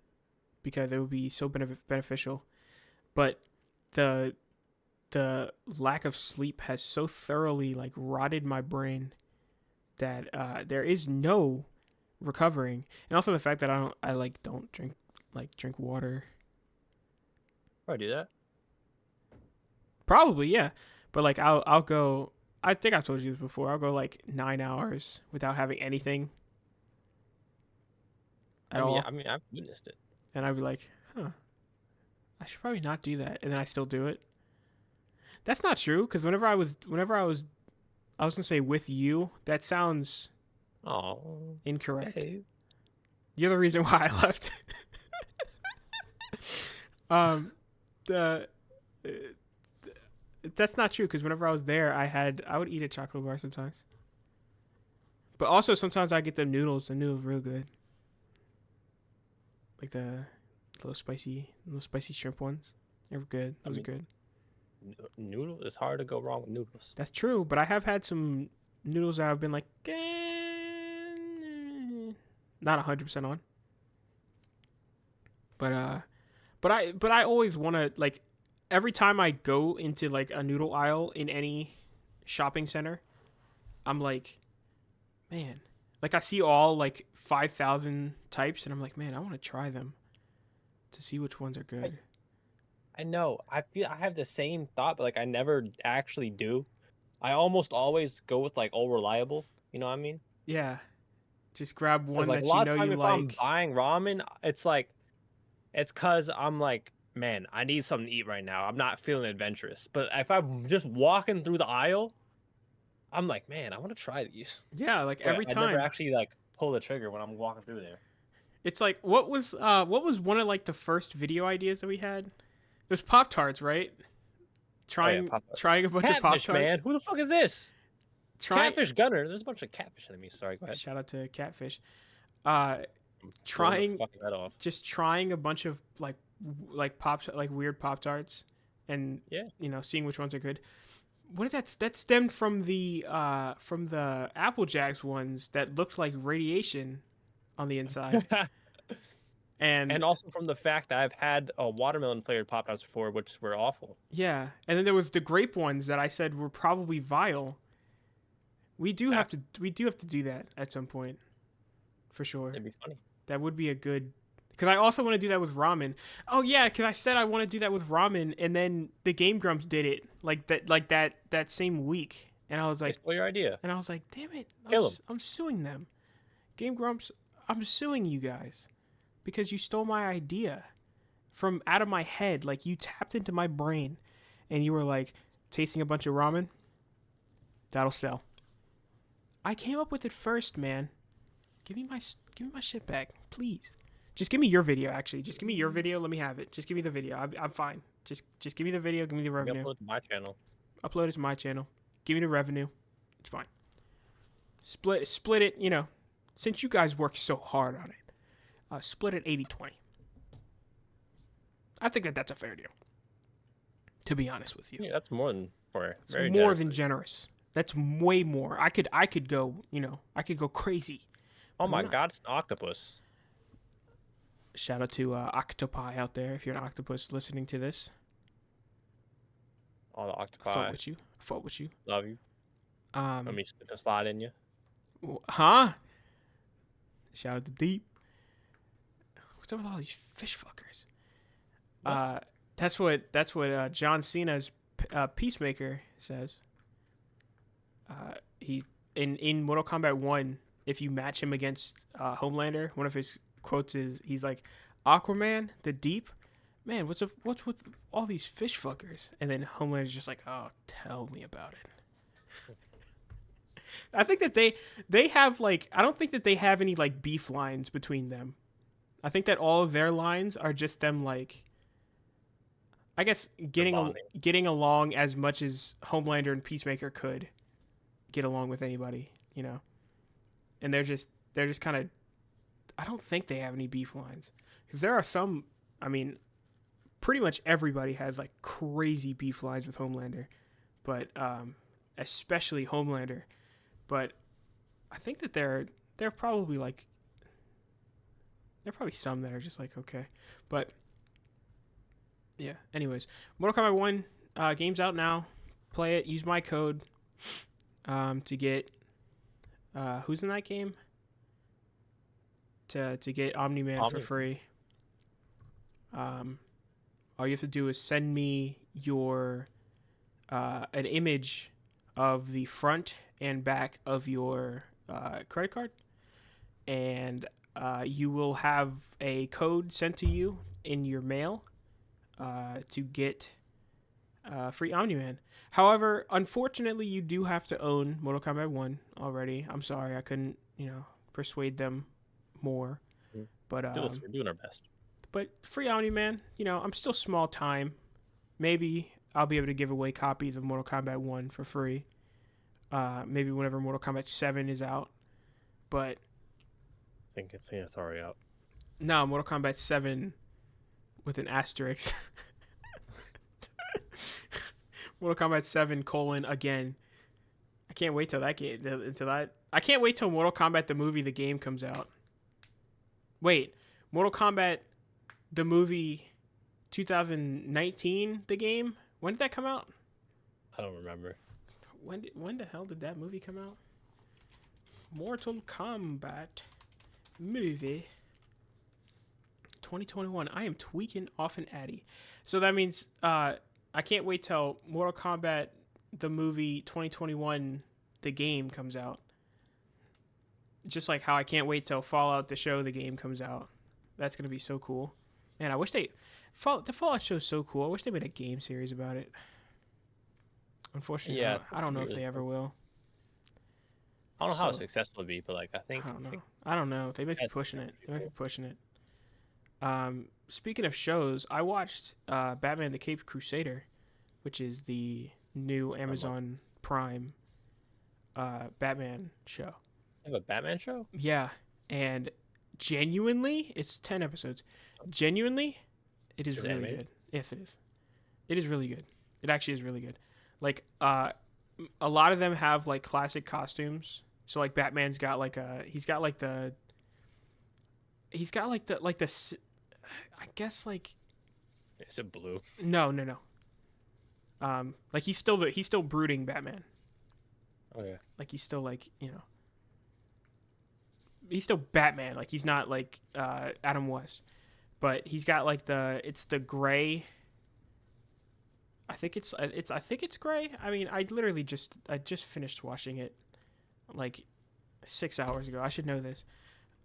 because it would be so beneficial. But the lack of sleep has so thoroughly like rotted my brain that there is no recovering. And also the fact that I don't drink water. Probably do that. Probably, yeah. But like, I'll go. I think I've told you this before. I'll go like 9 hours without having anything at all. Yeah, I mean, I've witnessed it. And I'd be like, I should probably not do that. And then I still do it. That's not true, because whenever I was gonna say with you, that sounds incorrect. Hey. You're the reason why I left. That's not true, because whenever I was there, I would eat a chocolate bar sometimes. But also sometimes I get the noodles. The noodles real good. Like the little spicy shrimp ones. They're good. Those are good. Noodle, it's hard to go wrong with noodles. That's true, but I have had some noodles that I've been like, not 100% on. But I always want to, like, every time I go into like a noodle aisle in any shopping center, I'm like, man, like, I see all like 5,000 types, and I'm like, man, I want to try them to see which ones are good. I know. I feel I have the same thought, but like I never actually do. I almost always go with like all reliable. You know what I mean? Yeah. Just grab one like, that you know you if like. I'm buying ramen, it's like, it's cause I'm like, man, I need something to eat right now. I'm not feeling adventurous. But if I'm just walking through the aisle, I'm like, man, I want to try these. Yeah, like, but every time. I never actually like pull the trigger when I'm walking through there. It's like, what was one of like the first video ideas that we had? It was Pop-Tarts, right? Trying a bunch of Pop-Tarts. Man, who the fuck is this? Catfish Gunner. There's a bunch of catfish enemies. Sorry, go ahead. Shout out to Catfish. Trying a bunch of like weird Pop-Tarts, and seeing which ones are good. What did that stemmed from the Apple Jacks ones that looked like radiation on the inside. And also from the fact that I've had a watermelon flavored Pop-Tarts before, which were awful. Yeah, and then there was the grape ones that I said were probably vile, We do have to do that at some point, for sure. It'd be funny. That would be a good. Because I also want to do that with ramen. Oh yeah, because I said I want to do that with ramen, and then the Game Grumps did it like that same week, and I was like, "Stole your idea." And I was like, damn it, Kill them. I'm suing them. Game Grumps, I'm suing you guys because you stole my idea from out of my head. Like you tapped into my brain, and you were like, tasting a bunch of ramen. That'll sell. I came up with it first, man. Give me my shit back, please. Just give me your video, actually. Just give me your video. Let me have it. Just give me the video. I'm fine. Just give me the video. Give me the revenue. Upload to my channel. Upload it to my channel. Give me the revenue. It's fine. Split it, you know. Since you guys worked so hard on it. Split it 80-20. I think that's a fair deal. To be honest with you. Yeah, that's more than fair. It's more than generous. That's way more. I could go, you know, I could go crazy. Oh my god, it's an octopus. Shout out to Octopi out there if you're an octopus listening to this. All the octopi. I fought with you. Love you. Let me slip a slide in you. Huh? Shout out to Deep. What's up with all these fish fuckers? What? That's what John Cena's Peacemaker says. He in Mortal Kombat 1, if you match him against Homelander, one of his quotes is he's like, Aquaman, the Deep, man, what's with all these fish fuckers? And then Homelander's just like, oh, tell me about it. I think that they have like, I don't think that they have any like beef lines between them. I think that all of their lines are just them like, I guess getting along as much as Homelander and Peacemaker could get along with anybody, you know. And they're just kind of, I don't think they have any beef lines, because there are some. I mean, pretty much everybody has like crazy beef lines with Homelander, but especially Homelander. But I think that they're probably like, there are probably some that are just like okay, but yeah. Anyways, Mortal Kombat 1 game's out now. Play it. Use my code to get who's in that game to get Omni-Man for free. All you have to do is send me your an image of the front and back of your credit card, and you will have a code sent to you in your mail to get free Omni-Man. However, unfortunately, you do have to own Mortal Kombat 1 already. I'm sorry, I couldn't, persuade them more. But we're doing our best. But free Omni-Man, I'm still small time. Maybe I'll be able to give away copies of Mortal Kombat 1 for free. Maybe whenever Mortal Kombat 7 is out. But I think it's already out. No, Mortal Kombat 7 with an asterisk. Mortal Kombat 7 : again. I can't wait till that game I can't wait till Mortal Kombat the movie, the game comes out. Wait, Mortal Kombat the movie 2019, the game? When did that come out? I don't remember. When the hell did that movie come out? Mortal Kombat movie 2021. I am tweaking off an addy. So that means I can't wait till Mortal Kombat the movie 2021, the game, comes out. Just like how I can't wait till Fallout the show, the game, comes out. That's going to be so cool. Man, I wish the Fallout show is so cool. I wish they made a game series about it. Unfortunately, I don't know if they ever will. I don't know how successful it'll be, but I think I don't know. They might be pushing it. Speaking of shows, I watched Batman the Caped Crusader, which is the new Amazon Prime Batman show. You have a Batman show? Yeah, and genuinely, it's 10 episodes. Genuinely, it is really good. Yes, it is. It is really good. It actually is really good. Like, a lot of them have like classic costumes. So like Batman's got like he's got the I guess like, is it blue? No. Like he's still brooding Batman. Okay. Like he's still like he's still Batman. Like he's not like Adam West, but he's got like it's the gray. I think it's gray. I mean, I just finished watching it like 6 hours ago. I should know this.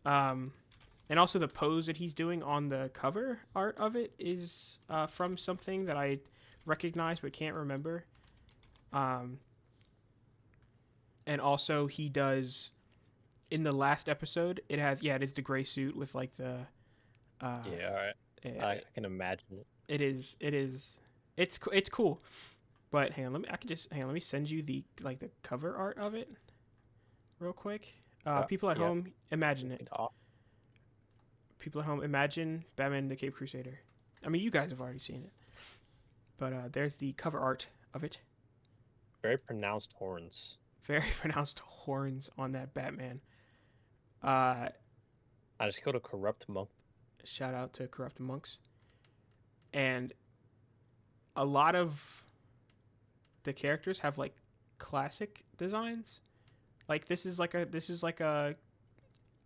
And also the pose that he's doing on the cover art of it is from something that I recognize but can't remember. And also he does in the last episode. It is the gray suit with like the. Yeah, all right. I can imagine it. It's cool. But hang on, let me send you the cover art of it real quick. People at home, imagine it. People at home, imagine Batman the Cape Crusader. I mean, you guys have already seen it. But there's the cover art of it. Very pronounced horns. Very pronounced horns on that Batman. I just go to Corrupt Monk. Shout out to Corrupt Monks. And a lot of the characters have like classic designs. Like this is like a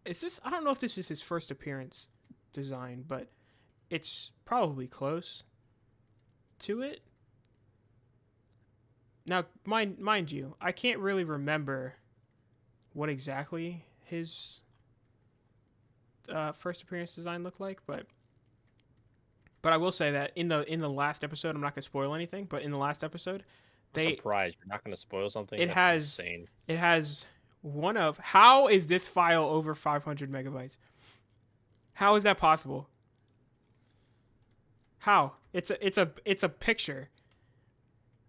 I don't know if this is his first appearance design, but it's probably close to it. Now, mind you, I can't really remember what exactly his first appearance design looked like, but I will say that in the last episode, I'm not gonna spoil anything, but in the last episode, I'm surprised you're not gonna spoil something. That's insane. It has one of how is this file over 500 megabytes? How is that possible? How? It's a picture.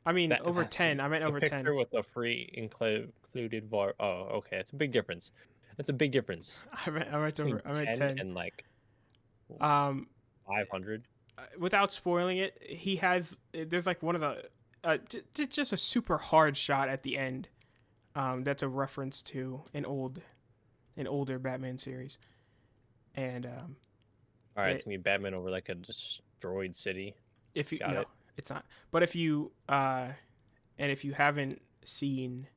I mean, over 10. I meant over 10. Picture with a free included bar. Oh, okay. It's a big difference. That's a big difference. I meant 10 and like 500. Without spoiling it, there's like one of the just a super hard shot at the end. That's a reference to an older Batman series. And all right, it's gonna be Batman over like a destroyed city. If you no, it's not. But if you if you haven't seen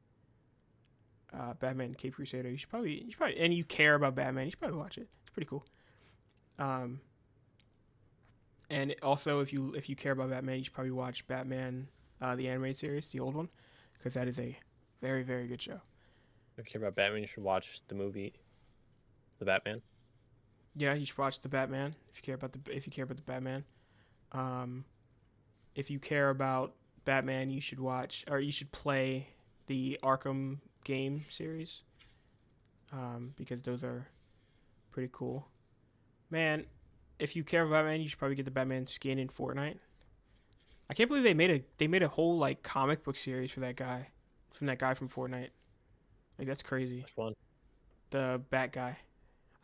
Batman Cape Crusader, you should probably and you care about Batman, you should probably watch it. It's pretty cool. And also if you care about Batman, you should probably watch Batman the animated series, the old one, because that is a very, very good show. If you care about Batman, you should watch the movie The Batman. Yeah, you should watch The Batman if you care about the Batman. If you care about Batman, you should play the Arkham game series. Because those are pretty cool. Man, if you care about Batman, you should probably get the Batman skin in Fortnite. I can't believe they made a whole like comic book series for that guy. From that guy from Fortnite. Like that's crazy. Which one? The Bat guy.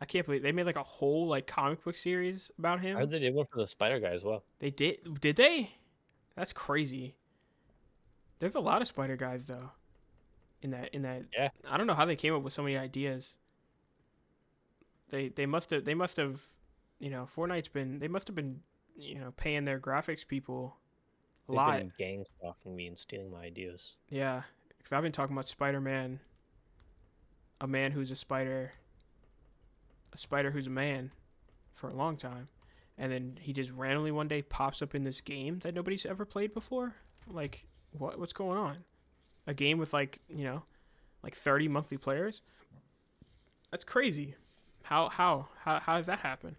I can't believe they made like a whole like comic book series about him. I heard they did one for the Spider guy as well. They did? Did they? That's crazy. There's a lot of Spider guys though. In that. Yeah. I don't know how they came up with so many ideas. They must have they must have been paying their graphics people a lot. They've been gang stalking me and stealing my ideas. Yeah. Because I've been talking about Spider-Man, a man who's a spider who's a man, for a long time. And then he just randomly one day pops up in this game that nobody's ever played before. Like, what's going on? A game with like 30 monthly players? That's crazy. How does that happen?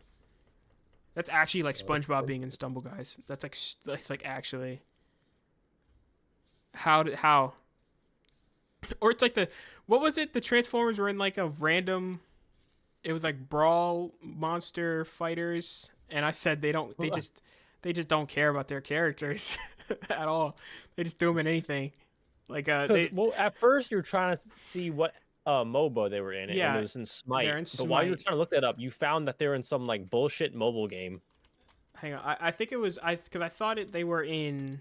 That's actually like SpongeBob being in Stumble Guys. That's like actually. How? Or it's like what was it? The Transformers were in like a random. It was like Brawl Monster Fighters, and I said they just don't care about their characters at all. They just threw them in anything. Like at first you're trying to see what MOBA they were in. Yeah, and it was in Smite. They're in Smite. But while you were trying to look that up, you found that they're in some like bullshit mobile game. Hang on, I think it was because I thought they were in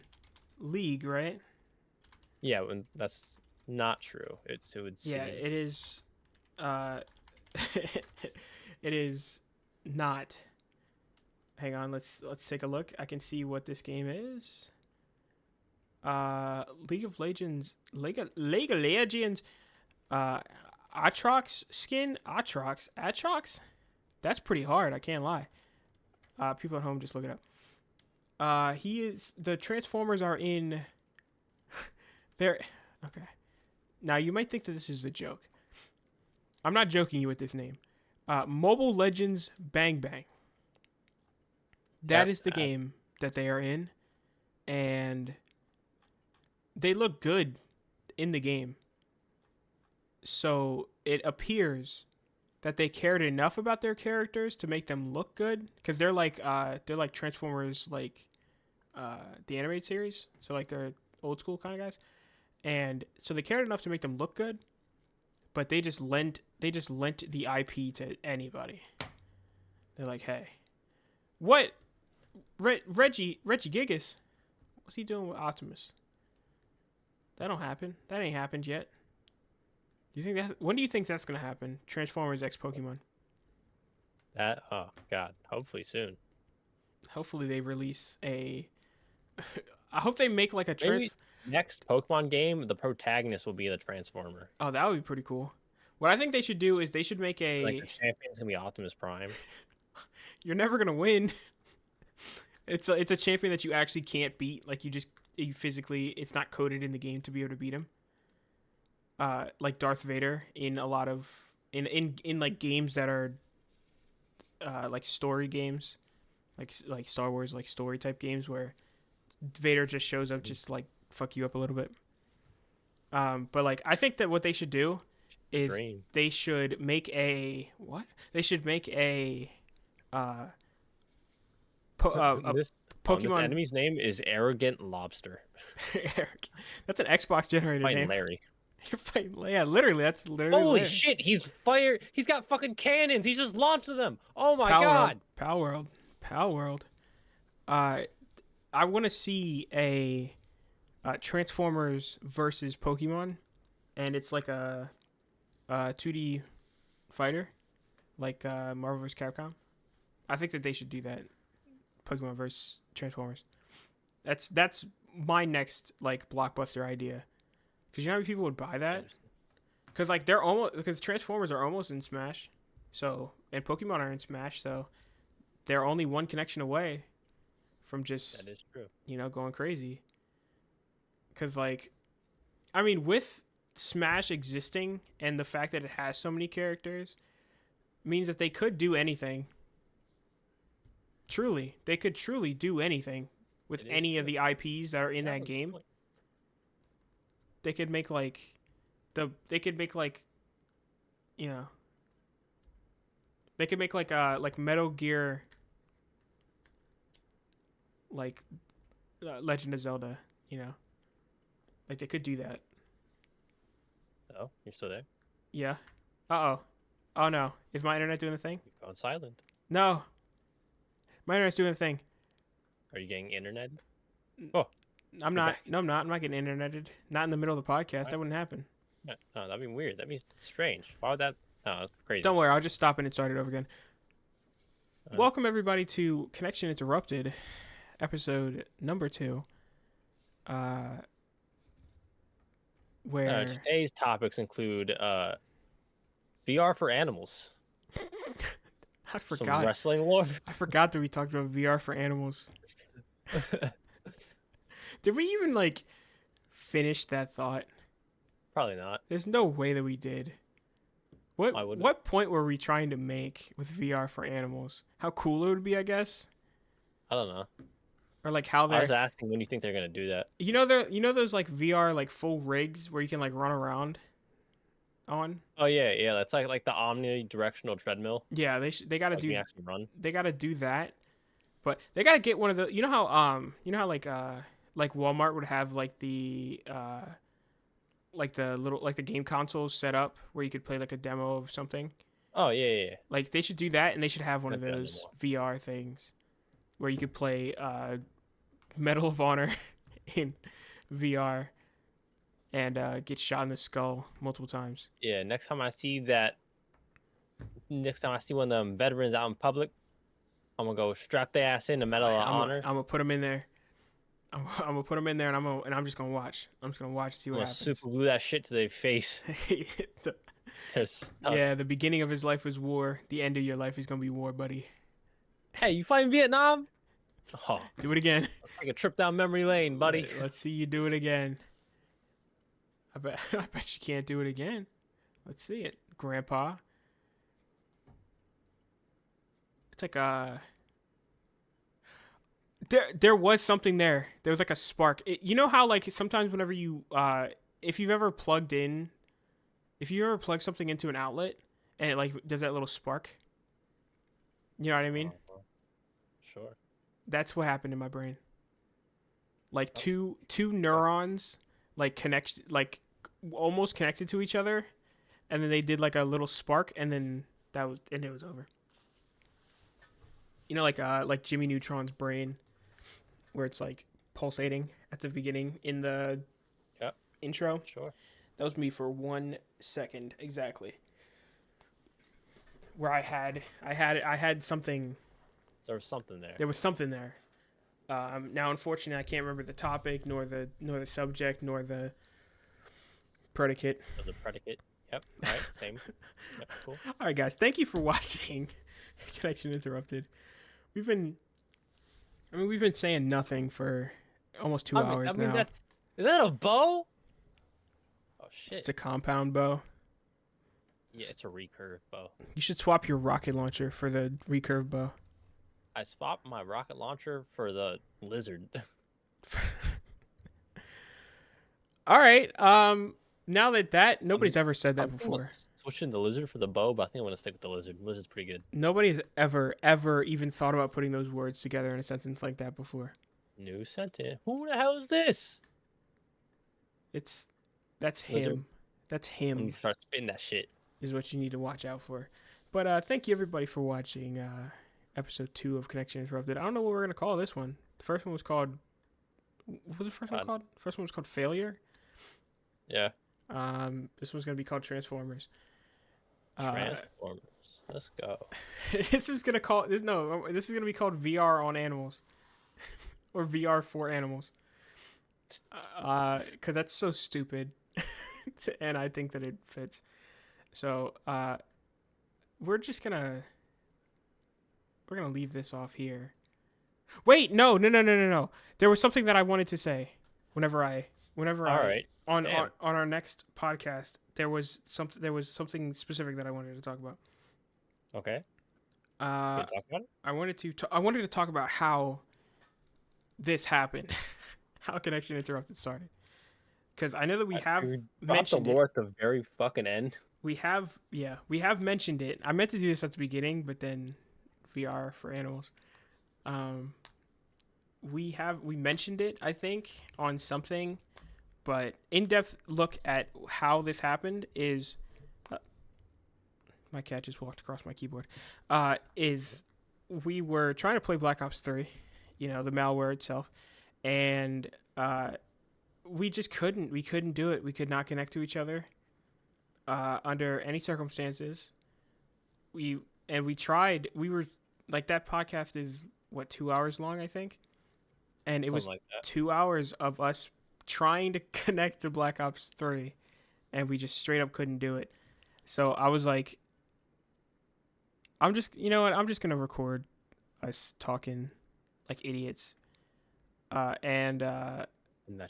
League, right? Yeah, and that's not true. It would seem. Yeah, it is. It is not. Hang on, let's take a look. I can see what this game is. League of Legends, League of Legends, uh, Atrox skin, Atrox. That's pretty hard. I can't lie. People at home, just look it up. He is. The Transformers are in. They're okay. Now you might think that this is a joke. I'm not joking you with this name. Mobile Legends Bang Bang. That is the game that they are in, and they look good in the game. So it appears that they cared enough about their characters to make them look good, because they're like Transformers, like the animated series. So like they're old school kind of guys, and so they cared enough to make them look good, but they just lent the IP to anybody. They're like, hey, what? Reggie Gigas, what's he doing with Optimus? That don't happen. That ain't happened yet. Do you think that? When do you think that's gonna happen? Transformers X Pokemon. That god, hopefully soon. Hopefully they release a. I hope they make like a next Pokemon game. The protagonist will be the Transformer. Oh, that would be pretty cool. What I think they should do is they should make a. Like the champion's gonna be Optimus Prime. You're never gonna win. It's a champion that you actually can't beat. Like you physically, it's not coded in the game to be able to beat him. Like Darth Vader in a lot of in like games that are like story games, like Star Wars, like story type games where Vader just shows up just to, like, fuck you up a little bit. But like I think that what they should do is they should make a Pokemon. This enemy's name is Arrogant Lobster. That's an Xbox generated name. Larry. You're fighting, yeah, literally. That's literally. Holy Larry. shit! He's fired. He's got fucking cannons. He's just launched them. Oh my god! Power World. I want to see a Transformers versus Pokemon, and it's like a 2D fighter, like Marvel vs. Capcom. I think that they should do that. Pokemon versus Transformers. That's my next like blockbuster idea. Because you know how many people would buy that? Because like because Transformers are almost in Smash, so and Pokemon are in Smash, so they're only one connection away from just that is true. Going crazy. Because like, I mean, with Smash existing and the fact that it has so many characters, means that they could do anything. Truly, they could truly do anything with any of the IPs that are in that game. They could make like they could make like Metal Gear, like Legend of Zelda, like they could do that. Oh, you're still there? Yeah. Oh no, is my internet doing the thing? You've gone silent. No, my internet's doing the thing. Are you getting internet? Oh, I'm not. No, I'm not. I'm not getting interneted. Not in the middle of the podcast. That wouldn't happen. No, that'd be weird. That means it's strange. Why would that? No, that's crazy. Don't worry. I'll just stop it and start it over again. Welcome everybody to Connection Interrupted, episode number 2. Where today's topics include VR for animals. I forgot. Some wrestling lore. I forgot that we talked about VR for animals. Did we even like finish that thought? Probably not. There's no way that we did. What point were we trying to make with VR for animals? How cool it would be, I guess. I don't know. Or like how they're. I was asking when you think they're gonna do that. You know those like VR like full rigs where you can like run around on. Oh yeah. That's like the omnidirectional treadmill. Yeah, they gotta do. Actually run. They gotta do that, but they gotta get one of the. You know how like Walmart would have like the little like the game consoles set up where you could play like a demo of something. Oh yeah. Like they should do that, and they should have one of those VR things where you could play Medal of Honor in VR and get shot in the skull multiple times. Yeah, next time I see one of them veterans out in public, I'm gonna go strap their ass in the Medal of Honor. I'm gonna put them in there. I'm gonna put them in there, and I'm just gonna watch. I'm just gonna watch and see I'm what gonna happens. super glue that shit to their face. They're stuck. Yeah, the beginning of his life was war. The end of your life is gonna be war, buddy. Hey, you fighting Vietnam? Oh, Do it again. let's take a trip down memory lane, buddy. Let's see you do it again. I bet I bet you can't do it again. Let's see it, Grandpa. It's like there was something there. There was like a spark. You know how like sometimes whenever you if you've ever plugged in, if you ever plug something into an outlet and it like does that little spark. You know what I mean? Sure. That's what happened in my brain. Like two neurons like almost connected to each other, and then they did like a little spark, and then it was over. You know, like Jimmy Neutron's brain, where it's like pulsating at the beginning in the intro. Sure. That was me for 1 second exactly. Where I had something. There was something there. There was something there. Now, unfortunately, I can't remember the topic, nor the subject, nor the predicate. Or the predicate. Yep. All right. Same. Yep. Cool. All right, guys. Thank you for watching. Connection interrupted. We've been saying nothing for almost 2 hours now. Is that a bow? Oh shit. It's a compound bow. Yeah, it's a recurve bow. You should swap your rocket launcher for the recurve bow. I swapped my rocket launcher for the lizard. All right. Now that nobody's ever said that before. Switching the lizard for the bow, but I think I'm gonna stick with the lizard. Lizard's pretty good. Nobody's ever even thought about putting those words together in a sentence like that before. New sentence. Who the hell is this? That's him. Lizard. That's him. When you start spitting that shit. Is what you need to watch out for. But thank you everybody for watching episode 2 of Connection Interrupted. I don't know what we're gonna call this one. The first one was called. What was the first one called? First one was called Failure. Yeah. This one's gonna be called Transformers. Transformers. Let's go. This is gonna be called VR on Animals, or VR for Animals. Cause that's so stupid, and I think that it fits. So we're gonna leave this off here. Wait, no. There was something that I wanted to say. On our next podcast, there was something specific that I wanted to talk about. Okay. Can you talk about it? I wanted to talk about how this happened, how Connection Interrupted started, because I know that we have mentioned the lore at the very fucking end. We have mentioned it. I meant to do this at the beginning, but then VR for Animals. We mentioned it, I think, on something, but in-depth look at how this happened is my cat just walked across my keyboard. Is we were trying to play Black Ops 3, the malware itself, and we just couldn't. We couldn't do it. We could not connect to each other under any circumstances. We tried. We were like, that podcast is 2 hours long, I think, and it was like 2 hours of us trying to connect to Black Ops 3, and we just straight up couldn't do it. So I was like, I'm just gonna record us talking like idiots, and that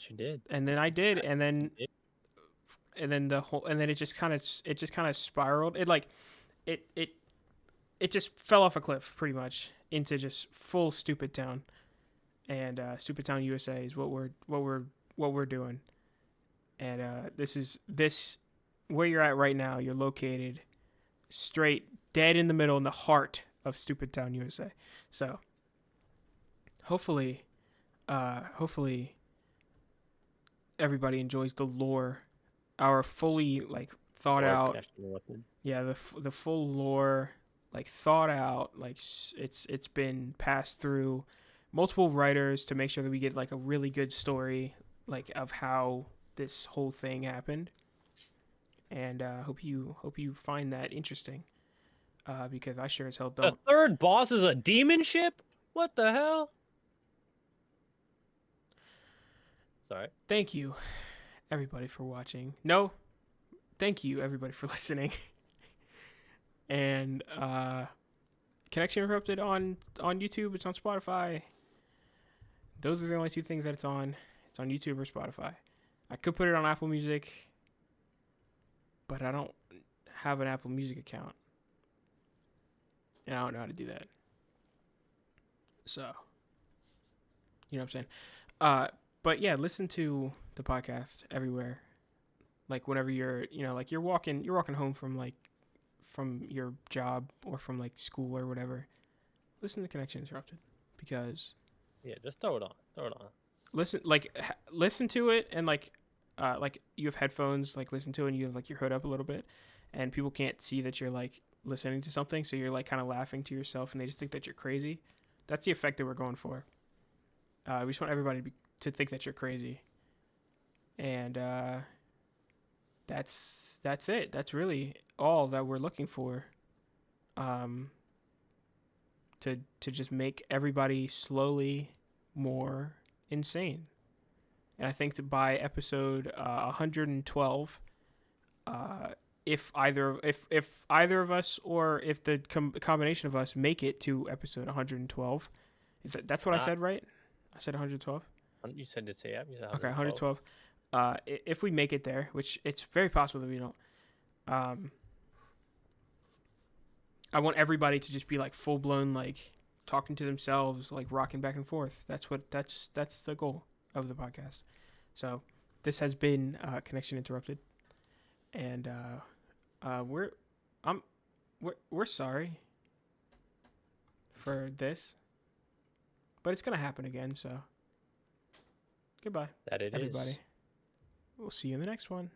you did, and then I did, and then it just kind of spiraled. It just fell off a cliff pretty much into just full Stupid Town, and Stupid Town USA is what we're doing, and this where you're at right now. You're located straight dead in the middle, in the heart of Stupid Town USA. So hopefully everybody enjoys the lore, our fully thought out, the full lore, thought out, it's been passed through multiple writers to make sure that we get a really good story of how this whole thing happened. And hope you find that interesting, because I sure as hell don't. The third boss is a demon ship? What the hell? all right. Thank you, everybody, for watching. No, thank you, everybody, for listening. And Connection Interrupted on YouTube. It's on Spotify. Those are the only two things that it's on. It's on YouTube or Spotify. I could put it on Apple Music, but I don't have an Apple Music account. And I don't know how to do that. So, you know what I'm saying? But yeah, listen to the podcast everywhere. Like whenever you're, like you're walking home from your job or from like school or whatever. Listen to Connection Interrupted, because yeah, just throw it on. Listen to it, and like you have headphones, like listen to it and you have like your hood up a little bit, and people can't see that you're like listening to something, so you're like kind of laughing to yourself and they just think that you're crazy. That's the effect that we're going for. We just want everybody to think that you're crazy. And that's it. That's really all that we're looking for. To just make everybody slowly more insane. And I think that by episode 112, if either of us, or if the combination of us make it to episode 112, that's what I said, right? I said 112. You said to say, yeah. You said 112. Okay, 112. If we make it there, which it's very possible that we don't, I want everybody to just be like full blown, like talking to themselves, like rocking back and forth. That's the goal of the podcast. So this has been Connection Interrupted, and we're sorry for this, but it's gonna happen again. So goodbye, that it everybody. is. We'll see you in the next one.